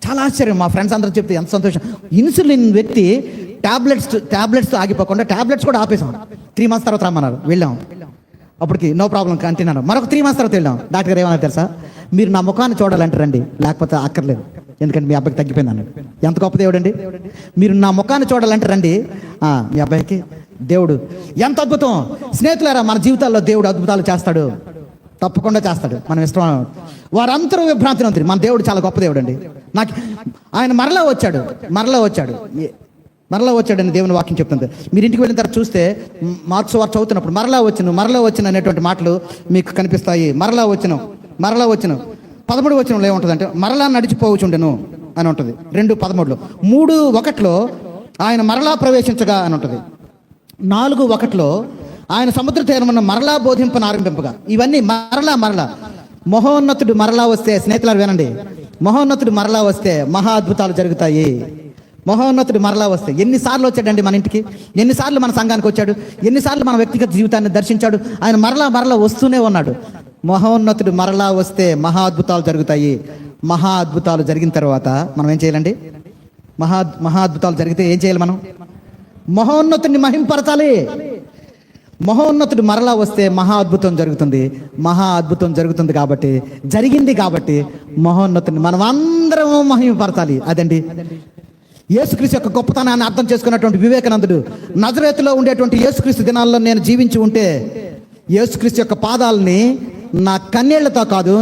A: చాలా ఆశ్చర్యం. మా ఫ్రెండ్స్ అందరూ చెప్తే ఎంత సంతోషం. ఇన్సులిన్ వ్యక్తి టాబ్లెట్స్ ఆగిపోకుండా టాబ్లెట్స్ కూడా ఆపేసాం. 3 months తర్వాత రమ్మన్నారు, వెళ్ళాం. అప్పటికి నో ప్రాబ్లం కంటిన్యూ. మరొక 3 months తర్వాత వెళ్ళాం. డాక్టర్ గారు ఏమన్నా తెలుసా, మీరు నా ముఖాన్ని చూడాలంటే రండి, లేకపోతే అక్కర్లేదు, ఎందుకంటే మీ అబ్బాయికి తగ్గిపోయింది అన్నాడు. ఎంత గొప్ప దేవుడు అండి. మీరు నా ముఖాన్ని చూడాలంటే రండి, మీ అబ్బాయికి దేవుడు. ఎంత అద్భుతం స్నేహితులారా. మన జీవితాల్లో దేవుడు అద్భుతాలు చేస్తాడు, తప్పకుండా చేస్తాడు. మనం ఇష్టం. వారందరూ విభ్రాంతి నొందారు. మన దేవుడు చాలా గొప్ప దేవుడు అండి. నాకు ఆయన మరలా వచ్చాడని దేవుని వాక్యం చెప్తుంది. మీరు ఇంటికి వెళ్ళిన తర్వాత చూస్తే మార్క్స్ వారు చదువుతున్నప్పుడు మరలా వచ్చిన అనేటువంటి మాటలు మీకు కనిపిస్తాయి. మరలా వచ్చిన 13వ వచనంలో ఏముంటుందంటే, మరలా నడిచిపోవచ్చుండెను అని ఉంటుంది. 2:13. 3:1 ఆయన మరలా ప్రవేశించగా అని ఉంటుంది. 4:1 ఆయన సముద్ర తీరమున మరలా బోధింపను ఆరంభింపగా. ఇవన్నీ మరలా మహోన్నతుడు మరలా వస్తే, స్నేహితులారు వినండి, మహోన్నతుడు మరలా వస్తే మహా అద్భుతాలు జరుగుతాయి. మహోన్నతుడు మరలా వస్తే ఎన్నిసార్లు వచ్చాడండి మన ఇంటికి, ఎన్నిసార్లు మన సంఘానికి వచ్చాడు, ఎన్నిసార్లు మన వ్యక్తిగత జీవితాన్ని దర్శించాడు. ఆయన మరలా వస్తూనే ఉన్నాడు. మహోన్నతుడు మరలా వస్తే మహా అద్భుతాలు జరుగుతాయి. మహా అద్భుతాలు జరిగిన తర్వాత మనం ఏం చేయాలండి? మహా అద్భుతాలు జరిగితే ఏం చేయాలి? మనం మహోన్నతుడిని మహింపరచాలి. మహోన్నతుడు మరలా వస్తే మహా అద్భుతం జరుగుతుంది. మహా అద్భుతం జరిగింది కాబట్టి మహోన్నతుడిని మనం అందరం మహిమపరచాలి. అదండి యేసుక్రీస్తు యొక్క గొప్పతనాన్ని అర్థం చేసుకున్నటువంటి వివేకానందుడు, నజరేతులో ఉండేటువంటి యేసుక్రీస్తు దినాల్లో నేను జీవించి ఉంటే యేసుక్రీస్తు యొక్క పాదాలని నా కన్నీళ్లతో కాదు,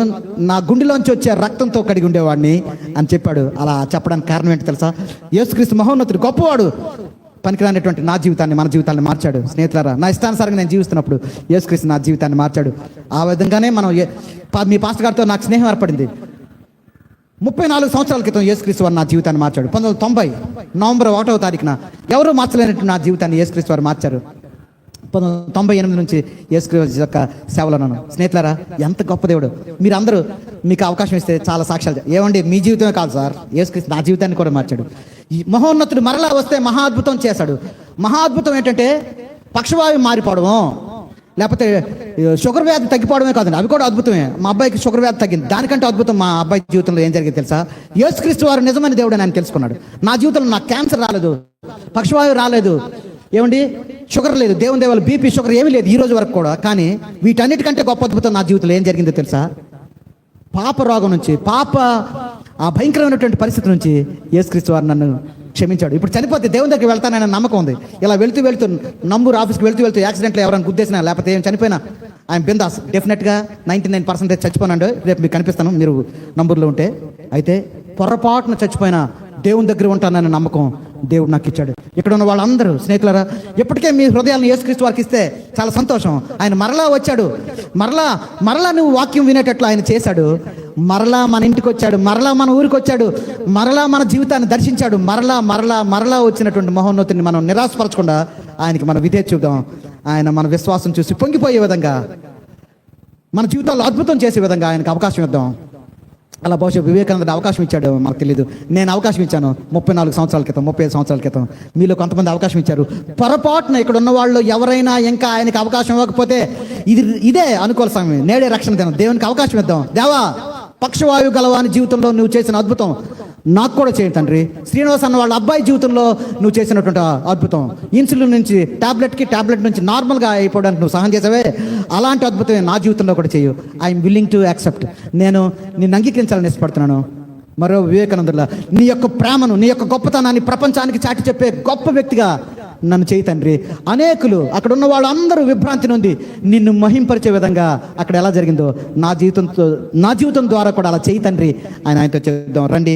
A: నా గుండెలోంచి వచ్చే రక్తంతో కడిగి ఉండేవాడిని అని చెప్పాడు. అలా చెప్పడానికి కారణం ఏంటి తెలుసా? యేసుక్రీస్తు మహోన్నతుడు, గొప్పవాడు. పనికిరానటువంటి నా జీవితాన్ని, మన జీవితాన్ని మార్చాడు. స్నేహితులారా, నా ఇష్టానుసారంగా నేను జీవిస్తున్నప్పుడు యేసుక్రీస్తు నా జీవితాన్ని మార్చాడు. ఆ విధంగానే మీ పాస్టర్ గారితో నాకు స్నేహం ఏర్పడింది. 34 సంవత్సరాల క్రితం యేసుక్రీస్తు వారు నా జీవితాన్ని మార్చాడు. 1990 నవంబర్ 1వ తారీఖున ఎవరూ మార్చలేనట్టు నా జీవితాన్ని యేసుక్రీస్తు వారు మార్చారు. 1998 నుంచి యేసుక్రీస్తు యొక్క సేవలో ఉన్నాను. స్నేహితులారా, ఎంత గొప్ప దేవుడు. మీరందరూ మీకు అవకాశం ఇస్తే చాలా సాక్ష్యాలు. ఏమండి, మీ జీవితమే కాదు సార్, యేసుక్రీస్తు నా జీవితాన్ని కూడా మార్చాడు. ఈ మహోన్నతుడు మరలా వస్తే మహా అద్భుతం చేశాడు. మహా అద్భుతం ఏంటంటే పక్షవాయువు మారిపోవడము, లేకపోతే షుగర్ వ్యాధి తగ్గిపోవడమే కాదండి, అవి కూడా అద్భుతమే. మా అబ్బాయికి షుగర్ వ్యాధి తగ్గింది. దానికంటే అద్భుతం మా అబ్బాయి జీవితంలో ఏం జరిగింది తెలుసా? యేసుక్రీస్తు వారు నిజమైన దేవుడు అని ఆయన తెలుసుకున్నాడు. నా జీవితంలో నాకు క్యాన్సర్ రాలేదు, పక్షవాయువు రాలేదు, ఏమండి షుగర్ లేదు, దేవుని దేవాలు బీపీ షుగర్ ఏమీ లేదు ఈ రోజు వరకు కూడా. కానీ వీటన్నిటికంటే గొప్ప అద్భుతం నా జీవితంలో ఏం జరిగిందో తెలుసా? పాప రోగం నుంచి, ఆ భయంకరమైనటువంటి పరిస్థితి నుంచి యేసుక్రీస్తు వారు నన్ను క్షమించాడు. ఇప్పుడు చనిపోతే దేవుని దగ్గరికి వెళ్తానని నమ్మకం ఉంది. ఇలా వెళ్తూ నంబూరు ఆఫీస్కి వెళ్తూ యాక్సిడెంట్లో ఎవరైనా గుద్దేసినా లేకపోతే ఏం చనిపోయినా ఆయన బిందాస్, డెఫినెట్గా 99% చచ్చిపోనండి. రేపు మీకు కనిపిస్తాను మీరు నంబూరులో ఉంటే. అయితే పొరపాటున చచ్చిపోయినా దేవుని దగ్గర ఉంటానని నమ్మకం దేవుడు నాకు ఇచ్చాడు. ఇక్కడ ఉన్న వాళ్ళందరూ స్నేహితులారా, ఇప్పటికే మీ హృదయాలను యేసుక్రీస్తు వారికి ఇస్తే చాలా సంతోషం. ఆయన మరలా వచ్చాడు, మరలా నువ్వు వాక్యం వినేటట్లు ఆయన చేశాడు. మరలా మన ఇంటికి వచ్చాడు, మరలా మన ఊరికి వచ్చాడు, మరలా మన జీవితాన్ని దర్శించాడు. మరలా వచ్చినటువంటి మహోన్నతుని మనం నిరాశపరచకుండా ఆయనకి మన విధేయత చూద్దాం. ఆయన మన విశ్వాసం చూసి పొంగిపోయే విధంగా, మన జీవితాల్లో అద్భుతం చేసే విధంగా ఆయనకు అవకాశం ఇద్దాం. అలా బహుశా వివేకానంద అవకాశం ఇచ్చాడు, మాకు తెలియదు. నేను అవకాశం ఇచ్చాను 34 సంవత్సరాల క్రితం, 35 సంవత్సరాల క్రితం. మీలో కొంతమంది అవకాశం ఇచ్చారు. పొరపాటున ఇక్కడ ఉన్న వాళ్ళు ఎవరైనా ఇంకా ఆయనకి అవకాశం ఇవ్వకపోతే ఇదే అనుకూల సమయం, నేడే రక్షణ దినం. దేవునికి అవకాశం ఇద్దాం. దేవా, పక్షవాయువు గలవాని జీవితంలో నువ్వు చేసిన అద్భుతం నాకు కూడా చేయండి తండ్రి. శ్రీనివాస్ అన్న వాళ్ళ అబ్బాయి జీవితంలో నువ్వు చేసినటువంటి అద్భుతం, ఇన్సులిన్ నుంచి టాబ్లెట్ నుంచి నార్మల్గా అయిపోవడానికి నువ్వు సహాయం చేసావే, అలాంటి అద్భుతమే నా జీవితంలో కూడా చేయు. I'm willing to accept. నేను నిన్ను అంగీకరించాలని ఇష్టపడుతున్నాను. మరో వివేకానందులా నీ యొక్క ప్రేమను, నీ యొక్క గొప్పతనాన్ని ప్రపంచానికి చాటి చెప్పే గొప్ప వ్యక్తిగా నన్ను చేయి తండ్రి. అనేకులు అక్కడ ఉన్న వాళ్ళందరూ విభ్రాంతి నొంది నిన్ను మహింపరిచే విధంగా అక్కడ ఎలా జరిగిందో నా జీవితం ద్వారా కూడా అలా చేయి తండ్రి. ఆయనతో చేద్దాం రండి.